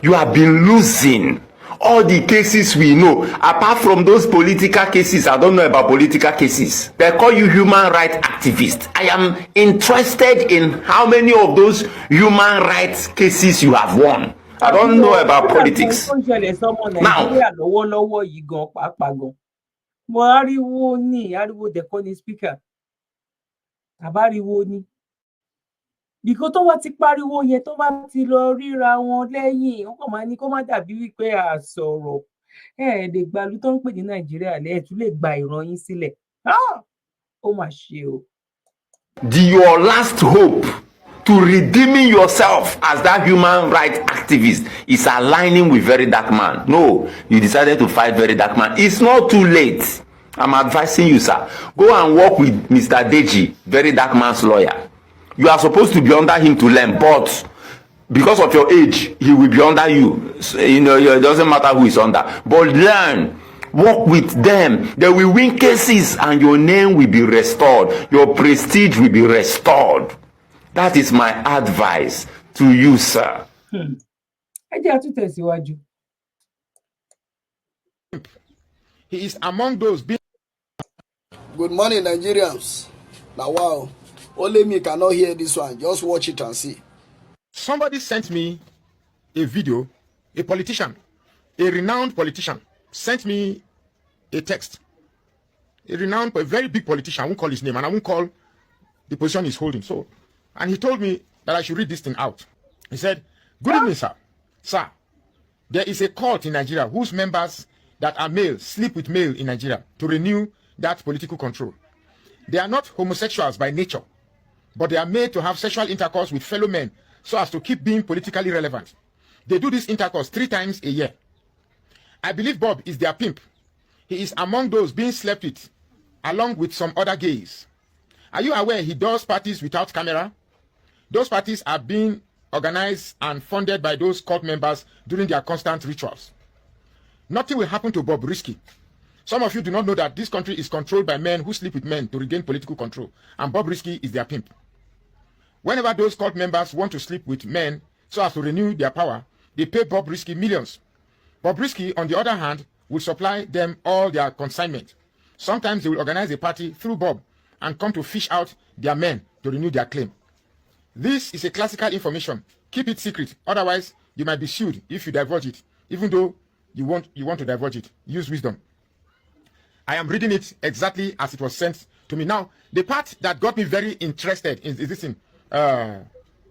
You have been losing all the cases we know. Apart from those political cases, I don't know about political cases. They call you human rights activist. I am interested in how many of those human rights cases you have won. I don't know about politics. Now, Bíkó tó wá ti pariwo yẹn tó bá ti lọ ríra wọn lẹ́yìn wọn kàn máa ní kó má dàbí wípé a sọ̀rọ̀ lè gbalú tó ń pè ní Nàìjíríà lẹ tún lè gba ìran yín sílẹ̀ ó mà ṣe o. Your last hope to redeeming yourself as that human rights activist is aligning with very dark man. No, you decided to fight very dark man. It's not too late. I'm advising you, sir. Go and work with Mr. Deji, very dark man's lawyer. You are supposed to be under him to learn, but because of your age, he will be under you. So, you know, it doesn't matter who is under. But learn, work with them. They will win cases and your name will be restored. Your prestige will be restored. That is my advice to you, sir. He is among those being. Good morning, Nigerians. Now, wow. Only me cannot hear this one. Just watch it and see. Somebody sent me a video, a politician, a renowned politician, sent me a text. A very big politician, I won't call his name, and I won't call the position he's holding. So, and he told me that I should read this thing out. He said, "Good evening, sir. Sir, there is a cult in Nigeria whose members that are male sleep with male in Nigeria to renew that political control. They are not homosexuals by nature, but they are made to have sexual intercourse with fellow men so as to keep being politically relevant. They do this intercourse 3 times a year. I believe Bob is their pimp. He is among those being slept with, along with some other gays. Are you aware he does parties without camera? Those parties are being organized and funded by those cult members during their constant rituals. Nothing will happen to Bob Risky. Some of you do not know that this country is controlled by men who sleep with men to regain political control, and Bob Risky is their pimp. Whenever those cult members want to sleep with men so as to renew their power, they pay Bob Risky millions. Bob Risky, on the other hand, will supply them all their consignment. Sometimes they will organize a party through Bob and come to fish out their men to renew their claim. This is a classical information. Keep it secret, otherwise you might be sued if you divulge it. Even though you want to divulge it, use wisdom." I am reading it exactly as it was sent to me. Now, the part that got me very interested is this thing,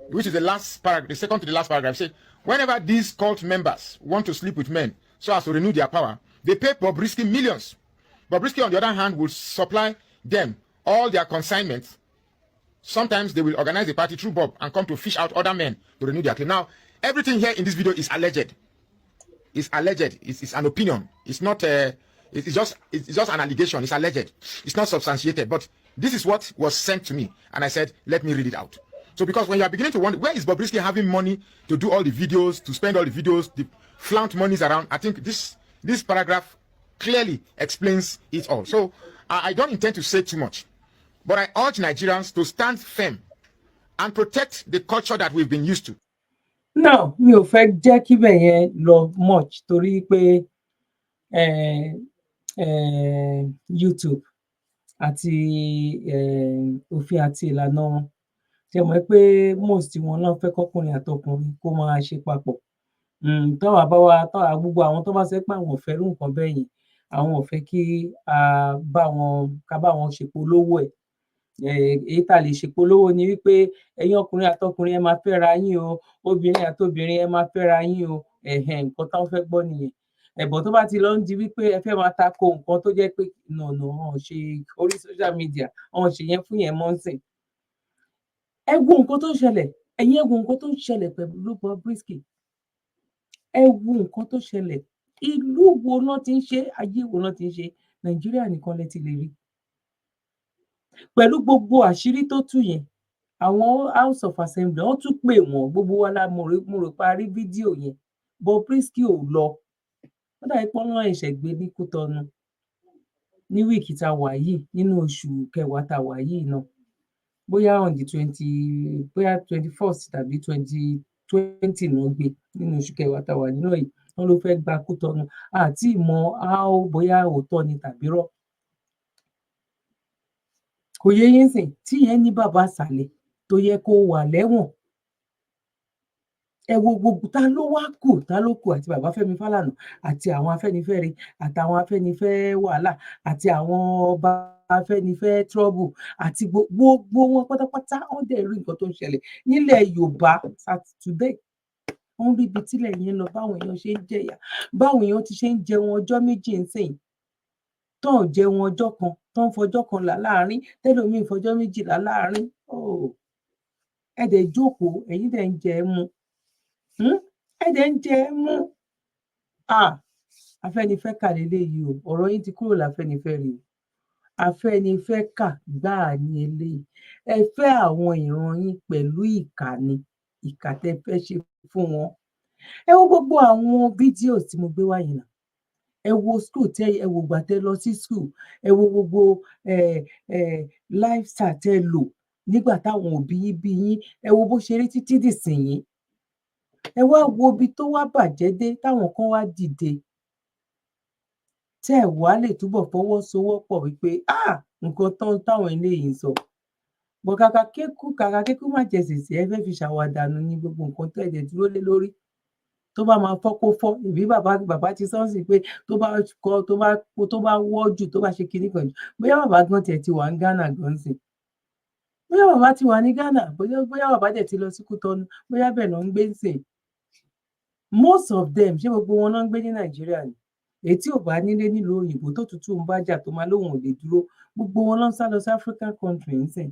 which is the last paragraph, the second to the last paragraph. Say, whenever these cult members want to sleep with men so as to renew their power, they pay Bob Risky millions. Bob Risky, on the other hand, will supply them all their consignments. Sometimes they will organize a party through Bob and come to fish out other men to renew their claim. Now, everything here in this video is alleged. It's alleged. It's an opinion. It's not it's just an allegation. It's alleged. It's not substantiated. But this is what was sent to me, and I said, let me read it out. So, because when you are beginning to wonder, where is Bob Risky having money to do all the videos, to spend all the videos, the flaunt monies around? I think this paragraph clearly explains it all. So, I don't intend to say too much, but I urge Nigerians to stand firm and protect the culture that we've been used to. Now, mi ò fẹ́ jẹ́ kí bẹ́ẹ̀ yẹn lọ much torí pé YouTube àti òfin àti ìlànà wọn. Ṣé mọ̀ pé most wọn náà fẹ́ kọ́kùnrin àtọkùnrin kó máa ṣe papọ̀. Táwa gbogbo àwọn tó bá sọ pé àwọn ò fẹ́ irú nǹkan bẹ́ẹ̀ yẹn, àwọn ò fẹ́ kí ká bá wọn ṣèpolówó ẹ̀. Èyí tá lè ṣèpolówó ni wípé ẹ̀yin ọkùnrin àtọkùnrin ẹ máa fẹ́ra yín o, obìnrin àtobìnrin ẹ máa fẹ́ra yín o, nǹkan táwọn fẹ́ gbọ́ nìyẹn. Ẹ̀bọ̀ tó bá ti lọ ń di wípé ẹ fẹ́ máa tako nǹkan tó jẹ́ pé wọn ṣe orí social media, wọn ṣe yẹn fún yẹn mọ́ ń sìn. Ẹ wo nǹkan tó ń ṣẹlẹ̀, ẹ̀yin ẹ wo nǹkan tó ń ṣẹlẹ̀ pẹ̀lú Bob Risky. Ẹ wo nǹkan tó ṣẹlẹ̀, ìlú wo náà ti ń ṣe, ayé wo náà ti ń ṣe, Nàìjíríà nìkan lẹ ti lè rí. Pẹ̀lú gbogbo àṣírí tó tú yẹn, àwọn House of Assembly wọ́n tún pè wọ́n, gbogbo wa la mo rò pa rí fídíò yẹn. Bob Risky ò lọ. Ó dàbí pé wọ́n ẹ̀ṣẹ̀ gbé ní Kútọnu ní wíìkì tá a wà yìí, nínú oṣù kẹwàá tá a wà yìí náà. Bóyá on the 21st tàbí 20 náà gbé nínú oṣù kẹwàá tá a wà nínú yìí. Wọ́n ló fẹ́ gba Kútọnu. Àti ìmọ̀ bóyá òótọ́ ni tàbí rọ́. Kò yé yín sìn, tí yẹn ní bàbá àsàlẹ̀ tó yẹ kó wà lẹ́wọ̀n. Ẹ wo gbogbo ta ló kù àti bàbá Fẹ́mi Fálànà àti àwọn Afẹ́nifẹ́re àtàwọn Afẹ́nifẹ́ wàhálà àti àwọn ọba Afẹ́nifẹ́ trouble àti gbogbo wọn pátápátá wọ́n dẹ̀ rí nǹkan tó ń ṣẹlẹ̀ nílẹ̀ Yorùbá today. Wọ́n rí ibi tílẹ̀ yẹn lọ, báwọn èèyàn ṣe ń jẹ̀yà, báwọn èèyàn ti ṣe ń jẹun ọjọ́ méjì ńsìn, tó ń jẹun ọjọ́ kan, tó ń fọjọ́ kan là láàárín, tẹ́lòmíì fọjọ́ méjìlá láàárín. Ẹ dẹ̀ jókòó, ẹ̀yin dẹ̀ ń jẹ mu. Ẹ dẹ̀ ń jẹ mú. Afẹ́nifẹ́ kà leléyìí o, ọ̀rọ̀ yín ti kúrò láfẹ́nifẹ́re o. afẹ́nifẹ́kà gbáà ní eléyìí. Ẹ fẹ́ àwọn ìran yín pẹ̀lú ìkà ni, ìkà tẹ́ fẹ́ ṣe fún wọn. Ẹ wo gbogbo àwọn fídíò tí mo gbé wá yìí náà. Ẹ wo school ẹ wo ìgbà tẹ́ lọ sí school, ẹ wo gbogbo lifestyle tẹ́ lò nígbà táwọn òbí yín bí yín, ẹ wo bó ṣe rí títí dìsinyìí. Ẹ wá wo ibi tó wá bàjẹ́ dé táwọn kan wá dìde tẹ́ ẹ̀ wá lè túbọ̀ fọwọ́sowọ́pọ̀ wípé nǹkan táwọn eléyìí ń sọ. But kàkà kékú má jẹ sèse, ẹ fẹ́ fi ṣàwàdànù ní gbogbo nǹkan tẹ́ ẹ̀ dẹ̀ dúró lé lórí. Tó bá máa fọ́ kó fọ́, ìbí bàbá ti sọ sí pé tó bá wọ́ jù, tó bá ṣe kinní kan jù, bóyá bàbá gan tiẹ̀ ti wà ní Ghana gan sìn. Bóyá bàbá ti wà ní Ghana, bóyá bàbá dẹ̀ ti lọ sí Kútọ́nù, bóyá bẹ́ẹ̀ ló ń gbé sìn. Most of them, ṣé gbogbo wọn ló ń gbé ní Nàìjíríà ni? Èyí tí ò bá nílé nílùú òyìnbó tó tútù ń bá jà tó máa lóhùn ò lè dúró, gbogbo wọn ló ń sá lọ sí African country nsìn.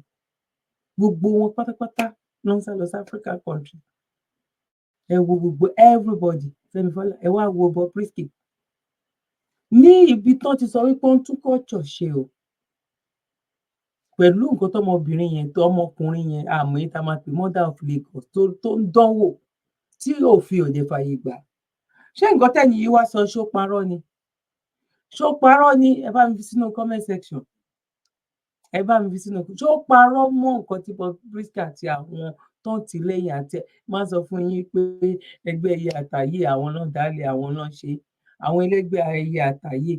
Gbogbo wọn pátápátá ló ń sá lọ sí African country. Ẹ wo gbogbo everybody, Fẹ́mi Fọlá, ẹ wá wo Bobrisky. Ní ibi tán ti sọ wípé ó ń tún culture ṣe o. Pẹ̀lú nǹkan ọmọkùnrin yẹn, àmọ́ yìí tá máa pè mother of Lagos tó ń dánwò tí òfin ò dé fàyè gbà. Ṣé nǹkan tẹ́ni yìí wá sọ ṣó parọ́ ni? Ṣó parọ́ ni? Ẹ bá mi fi sínú comment section. Ẹ bá mi fi sínú. Ṣó parọ́ mọ́ nǹkan tí Bobrisky àti àwọn tó ń tì lẹ́yìn àti máa sọ fún yín pé ẹgbẹ́ ẹyẹ àtàyè àwọn náà dálẹ̀, àwọn náà ṣe. Àwọn ẹlẹ́gbẹ́ ẹyẹ àtàyè.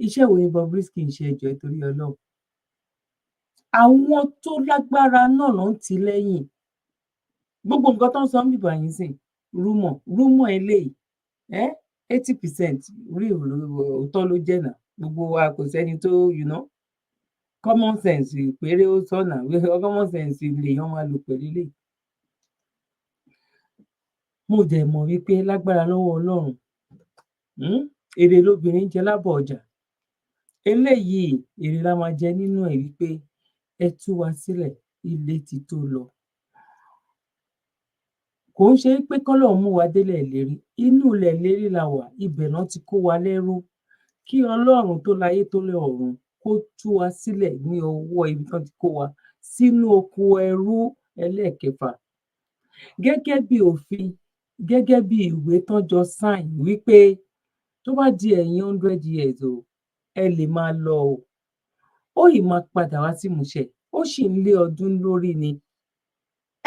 Iṣẹ́ wo ni Bobrisky ń ṣe ẹjọ́ torí Ọlọ́run? Àwọn tó lágbára náà ló ń tì lẹ́yìn. Gbogbo nǹkan tó ń sọ níbà yín sìn, rúmọ̀ eléyìí, 80% rí òótọ́ ló jẹ́ náà. Gbogbo wa kò sẹ́ni tó, common sense péré ó sọ̀nà, common sense lèèyàn máa lò pẹ̀lú eléyìí. Mo dẹ̀ mọ̀ wípé lágbára lọ́wọ́ Ọlọ́run, èrè lobìnrin jẹ lábọ̀ ọjà. Eléyìí èrè la máa jẹ nínú ẹ̀ wípé ẹ tú wa sílẹ̀, ilé ti tó lọ. Kò ń ṣe pé k'Ọlọ́run mú wa délẹ̀ ìlérí, inú ilẹ̀ ìlérí la wà, ibẹ̀ náà ti kó wa lẹ́rú. Kí Ọlọ́run tó láyé tó lé ọ̀run kó tú wa sílẹ̀ ní ọwọ́ ibi tán ti kó wa sínú oko ẹrú ẹlẹ́ẹ̀kẹfà. Gẹ́gẹ́ bí òfin, gẹ́gẹ́ bí ìwé tán jọ sign wípé tó bá di ẹ̀yìn 100 years ẹ lè máa lọ o. Ó yìí máa padà wá sí ìmúṣẹ, ó sì ń lé ọdún lórí ni.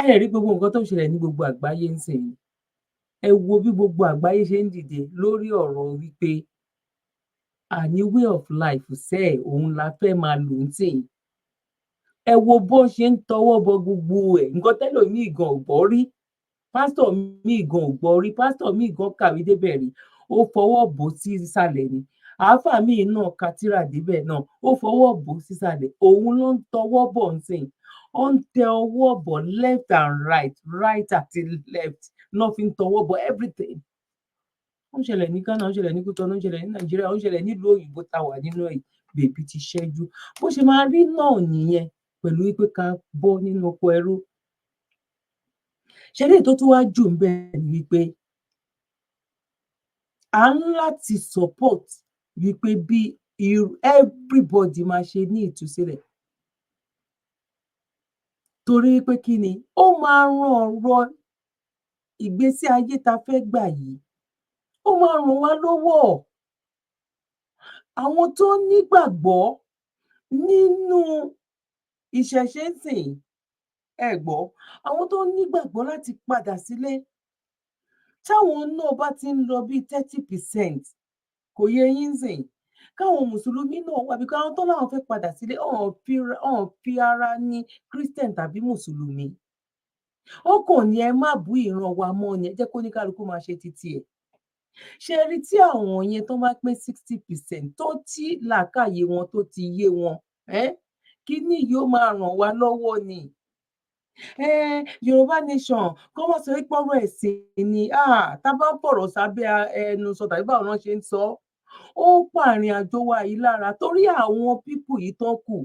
Ẹ rí gbogbo nǹkan tó ń ṣẹlẹ̀ ní gbogbo àgbáyé nsìn. Ẹ wo bí gbogbo àgbáyé ṣe ń dìde lórí ọ̀rọ̀ wípé àní way of life òun la fẹ́ máa lò nsìn. Ẹ wo bó ṣe ń tọwọ́ bọ gbogbo ẹ̀, nǹkan tẹ́lòmíì gan ò gbọ́ rí. Pásítọ̀ míì gan ò gbọ́ rí, pásítọ̀ míì gan kàwé débẹ̀ rí, ó fọwọ́ bò sí ìsàlẹ̀ ni. Àáfà míì náà ka tírà débẹ̀ náà, ó fọwọ́ bò sísàlẹ̀. Òun ló ń tọwọ́ bọ̀ nsìn. Ó ń tẹ ọwọ́ bọ̀ left and right àti left náà fi ń tọwọ́ bọ̀ everything. Ó ń ṣẹlẹ̀ ní Ghana, ó ń ṣẹlẹ̀ ní Kútọ́nù, ó ń ṣẹlẹ̀ ní Nàìjíríà, ó ń ṣẹlẹ̀ nílùú òyìnbó tá wà nínú ẹ̀, bèbí ti ṣẹ́jú. Bó ṣe máa rí náà nìyẹn pẹ̀lú wípé ká bọ́ nínú oko ẹrú. Ṣé eléyìí tó tún wá jù ń bẹ̀ ni wípé à ń láti support wípé bí everybody máa ṣe ní ìtúsílẹ̀. Torí pé kí ni? Ó máa ran ọ̀rọ̀ ìgbésí ayé ta fẹ́ gbà yìí, ó máa ràn wá lọ́wọ́. Àwọn tó nígbàgbọ́ nínú ìṣẹ̀ṣe nsìn, ẹ gbọ́, àwọn tó nígbàgbọ́ láti padà sílé, táwọn náà bá ti ń lọ bí 30%, kò yé yín sìn, káwọn mùsùlùmí náà wà bí káwọn tó láwọn fẹ́ padà sílé, ọ̀n fi ara ní Christian tàbí mùsùlùmí. Ó kàn ní ẹ má bú ìran wa mọ́ ni, ẹ jẹ́ kó ní kálukú máa ṣe títí ẹ̀. Ṣé rí tí àwọn yẹn tó bá pé 60% tó tí làákàyè wọn tó ti yé wọn, kíní yóò máa ràn wá lọ́wọ́ ni. Yorùbá nation kọ́ wọ́n sọ pé ọ̀rọ̀ ẹ̀sìn ni, tá bá ń fọ̀rọ̀ sábẹ́ ẹnu sọ tàbí báwọn náà ṣe ń sọ, ó pààrin àjò wa yìí lára torí àwọn pípù yìí tán kù.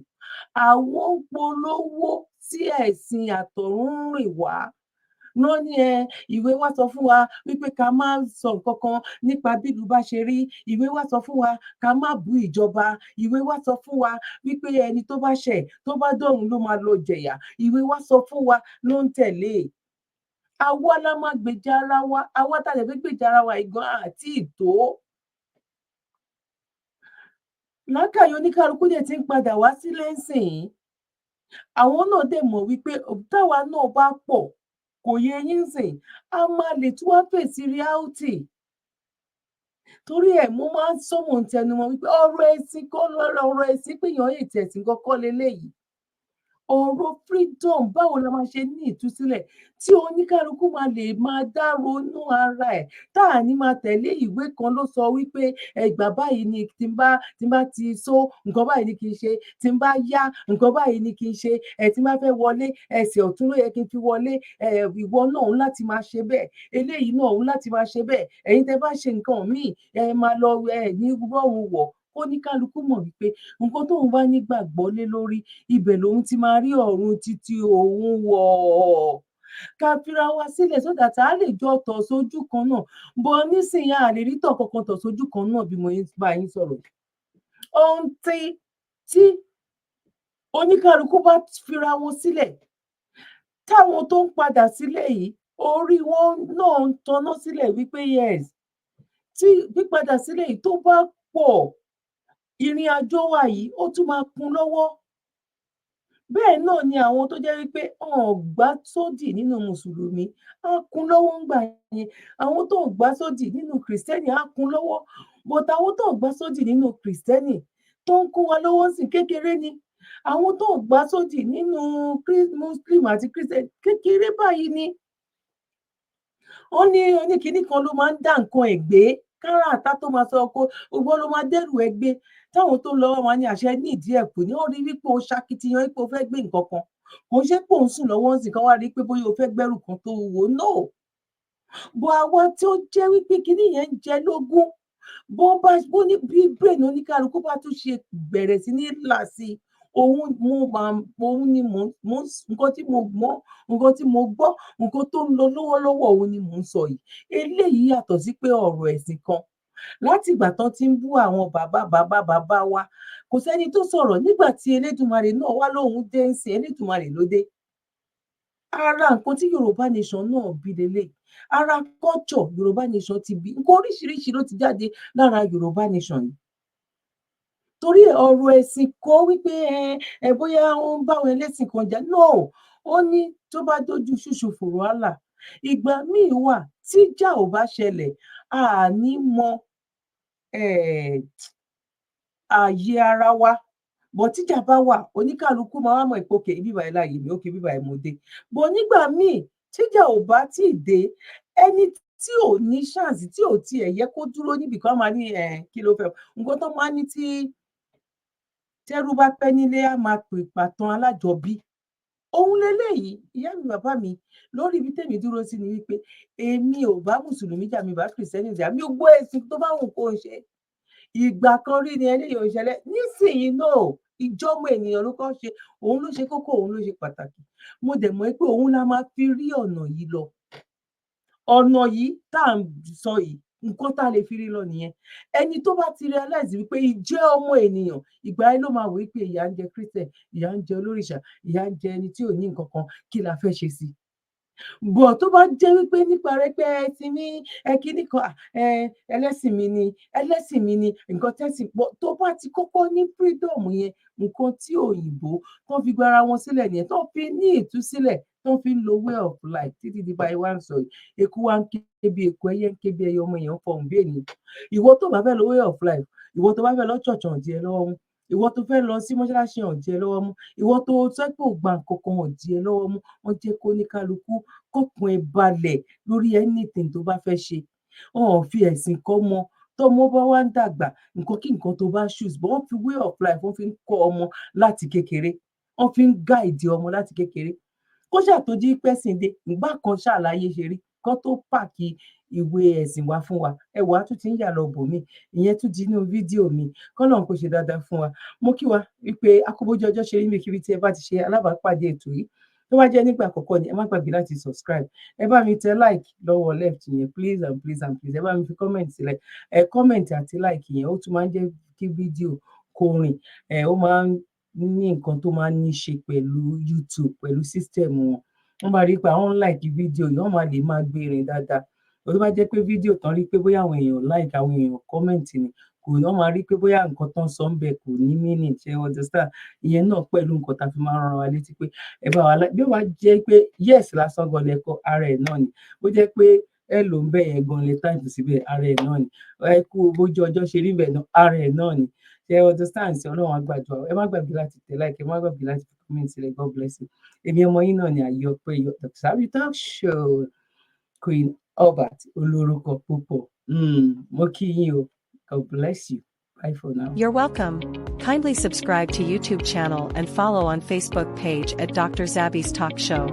Àwọn ń polówó sí ẹ̀sìn àtọ̀runrìn wá wọ́n ní ìwé wa sọ fún wa wípé ká má sọ nǹkan kan nípa bí ìlú bá ṣe rí, ìwé wa sọ fún wa ká má bú ìjọba, ìwé wa sọ fún wa wípé ẹni tó bá ṣẹ̀ tó bá dọ̀run ló máa lọ jẹ̀yà, ìwé wa sọ fún wa ló ń tẹ̀lé. Àwa la máa gbèjà ara wa, àwa tá a lè fẹ́ gbèjà ara wa ìgan àti ìtó. Làákàyè oníkálukú dẹ̀ ti ń padà wá sílé ńsìn. Àwọn náà dẹ̀ mọ̀ wípé táwa náà bá pọ̀, kò yé yín sìn, a máa lè tún wá fèsì reality. Torí ẹ̀ mo máa ń sọ, mò ń tẹnumọ́ wípé ọ̀rọ̀ ẹ̀sìn kọ́ ọ̀rọ̀ ẹ̀sìn pé èèyàn ètò ẹ̀sìn kọ́kọ́ leléyìí. Ọ̀rọ̀ freedom, báwo la máa ṣe ní ìtúsílẹ̀ tí oníkálukú máa lè máa dá ronú ara ẹ̀, tá à ní máa tẹ̀lé ìwé kan ló sọ wípé ìgbà báyìí ni tí n bá ti só nǹkan báyìí ni kí n ṣe, tí n bá yá nǹkan báyìí ni kí n ṣe, tí n bá fẹ́ wọlé ẹsẹ̀ ọ̀tún ló yẹ kí n fi wọlé, ìwọ náà òun láti máa ṣe bẹ́ẹ̀, eléyìí náà òun láti máa ṣe bẹ́ẹ̀, ẹ̀yin tẹ́ bá ṣe nǹkan míì máa lọ ní rọrùn wọ̀. Oníkálukú mọ̀ wípé nǹkan tóun bá nígbàgbọ́ lé lórí ibẹ̀ lòun ti máa rí ọ̀run títí òun wọ̀. Ká fira wa sílẹ̀ so that a lè jọ tọ̀ sójú kan náà, bọ̀ nísìnyí a lè rí tọ̀ kankan tọ̀ sójú kan náà bí mo bá yín sọ̀rọ̀. Ohun tí oníkálukú bá fira wọn sílẹ̀, táwọn tó ń padà sílé yìí orí wọn náà ń tanná sílẹ̀ wípé yes, tí pípadà sílé yìí tó bá pọ̀, ìrìn àjò wa yìí ó tún máa kún lọ́wọ́. Bẹ́ẹ̀ náà ni àwọn tó jẹ́ wípé gbá sódì nínú mùsùlùmí á kún lọ́wọ́ ńgbà yẹn, àwọn tó gbá sódì nínú kìrìsìtẹ́nì á kún lọ́wọ́, but àwọn tó gbá sódì nínú kìrìsìtẹ́nì tó ń kún wa lọ́wọ́ sí kékeré ni, àwọn tó gbá sódì nínú muslim àti kìrìsìtẹ́nì kékeré báyìí ni. Ó ní oníkìíní kan ló máa ń dá nǹkan ẹ̀gbé káràtà tó máa sọ pé ògbó ló máa dẹ́rù ẹgbẹ́, táwọn tó lọ́wọ́ wọn ní àṣẹ ní ìdí ẹ̀kú ni ó rí wípé o ṣakitiyan pé o fẹ́ gbé nǹkan kan, kò ṣe pé òun sùn lọ́wọ́ sí kan wá rí pé bóyá o fẹ́ gbẹ́rù kan tó wúwo no. Bọ̀ àwa tí ó jẹ́ wípé kíní yẹn ń jẹ lógún, bó ní bí brain oníkálukú bá tún ṣe bẹ̀rẹ̀ sí ní là sí, òun ni nǹkan tí mo gbọ́, nǹkan tó ń lọ lọ́wọ́lọ́wọ́ òun ni mò ń sọ yìí. Eléyìí yàtọ̀ sí pé ọ̀rọ̀ ẹ̀sìn kan. Láti ìgbà tán ti ń bú àwọn bàbá wa, kò sẹ́ni tó sọ̀rọ̀. Nígbà tí Elédùmarè náà wá lóhun dé ń sìn, Elédùmarè ló dé. Ara nǹkan tí Yorùbá nation náà bí lélẹ̀, ara culture Yorùbá nation ti bí, nǹkan oríṣiríṣi ló ti jáde lára Yorùbá nation yìí. Torí ọ̀rọ̀ ẹ̀sìn kọ́ wípé bóyá ó ń báwọn ẹlẹ́sìn kan jà, no. Ó ní tó bá dójú ṣùṣù fòrò àlà, ìgbà míì wà tíjà ò bá ṣẹlẹ̀ àní mọ ààyè ara wa, bọ̀ tíjà bá wà oníkálukú máa mọ̀ pé òkè ibi báyìí láàyè mi, òkè ibi báyìí mo dé. Bọ̀ nígbà míì tíjà ò bá tí ì dé, ẹni tí ò ní ṣáàsì, tí ò tiẹ̀ yẹ kó dúró níbì kan máa ní kí ló fẹ́, nǹkan tó máa ní tí tẹ́rú bá pẹ́ nílé á máa pè pàtàn alájọbí. Òun leléyìí, ìyá mi bàbá mi, lórí ibi tèmi dúró sí ni wípé èmi ò bá mùsùlùmí jà, mi bá kìrìsìtẹ́nì jà, mi ò gbọ́ ẹ̀sìn tó bá wù kó ṣe. Ìgbà kan rí ni eléyìí ò ṣẹlẹ̀, nísìnyí náà ìjọ́mọ ènìyàn ló kọ́ ṣe, òun ló ṣe kókó, òun ló ṣe pàtàkì. Mo dẹ̀ mọ̀ pé òun la máa fi rí ọ̀nà yìí lọ. Ọ̀nà yìí tá à ń sọ yìí, nǹkan tá a lè fi rí lọ nìyẹn. Ẹni tó bá ti realize wípé ìjẹ́ ọmọ ènìyàn, ìgbà yẹn ló máa wò wípé ìyà ń jẹ Christian, ìyà ń jẹ olórìṣà, ìyà ń jẹ ẹni tí ò ní nǹkan kan, kí la fẹ́ ṣe sí i? Bọ̀ tó bá jẹ́ wípé nípa rẹpẹ́ ti ní kíní kan, ẹlẹ́sìn mi ni nǹkan tẹ́sìn pọ̀, tó bá ti kọ́kọ́ ní freedom yẹn, nǹkan tí òyìnbó tó fi gbára wọn sílẹ̀ nìyẹn, tó fi ní ìtúsílẹ̀, tó fi ń lo way of life títí di báyìí wá ń sọ yìí. Eku wá ń ké bí eku, ẹyẹ ń ké bí ẹyẹ, ọmọ èèyàn fọhùn bí ènìyàn. Ìwọ tó bá fẹ́ lo way of life, ìwọ tó bá fẹ́ lọ church ọ̀dì ẹ lọ́wọ́ mú, ìwọ tó fẹ́ lọ sí mọ́ṣáláṣí ọ̀dì ẹ lọ́wọ́ mú, ìwọ tó sẹ́pọ̀ gba nǹkan kan ọ̀dì ẹ lọ́wọ́ mú. Wọ́n jẹ́ kó ní kálukú kọ́kàn ẹ balẹ̀ lórí anything tó bá fẹ́ ṣe. Wọn ò fi ẹ̀sìn kọ́ mọ, tọ́mọ bá wá ń dàgbà, nǹkan kí nǹkan tó bá choose, but wọ́n fi way of life, wọ́n fi ń kọ́ ọmọ láti kékeré, wọ́n fi ń guide ọmọ láti kékeré. Kó ṣàtòjí pẹ́sìn dé, ìgbà kan ṣàlàyé ṣe rí, kán tó pààkì ìwé ẹ̀sìn wá fún wa. Ẹwà tún ti ń yà lọ bòmí, ìyẹn tún di inú fídíò mi. Kọ́lọ́run kó ṣe dáadáa fún wa. Mo kí wa wípé akóbójú ọjọ́ ṣe rí mi kíbi tí ẹ bá ti ṣe alábàápàdé ètò yìí. tó bá jẹ́ nígbà àkọ́kọ́ ni ẹ má gbàgbé láti subscribe, ẹ bá mi tẹ like lọ́wọ́ left yẹn please and please and please, ẹ bá mi fi comment sílẹ̀, comment àti like yẹn ó tún máa ń jẹ́ kí fídíò kó rìn, ó máa ń ní nǹkan tó máa ń ní ṣe pẹ̀lú YouTube, pẹ̀lú system wọn. Wọ́n máa rí pé àwọn like fídíò yìí, wọ́n máa lè máa gbé rìn dáadáa. Tó bá jẹ́ pé fídíò tán rí pé bóyá àwọn èèyàn like, àwọn èèyàn comment ni, wọ́n máa rí pé bóyá nǹkan tán sọ ń bẹ kò ní meaning, ṣe understand? Ìyẹn náà pẹ̀lú nǹkan tá a fi máa ń rán wa létí pé ẹ bá wa bí ó bá jẹ́ pé yes lásán gan lẹ́kọ́, ara ẹ̀ náà ni. Bó jẹ́ pé ẹ lò ń bẹ̀ yẹn gan lẹ táìpù síbẹ̀, ara ẹ̀ náà ni. Ẹ kú bójú ọjọ́ ṣe rí bẹ̀ náà, ara ẹ̀ náà ni. Ṣe understand? Sí Ọlọ́run á gbàdúrà. Ẹ má gbàgbé láti tẹ like, ẹ má gbàgbé láti fi comment sílẹ̀. God bless you. Èmi ọmọ yín náà ni Àyè Ọpẹ́ Dr. Zabby's Talk Show, Queen Albert olórúkọ púpọ̀. Mo kí yín o. God bless you. Bye for now. You're welcome. Kindly subscribe to YouTube channel and follow on Facebook page at Dr. Zabby's Talk Show.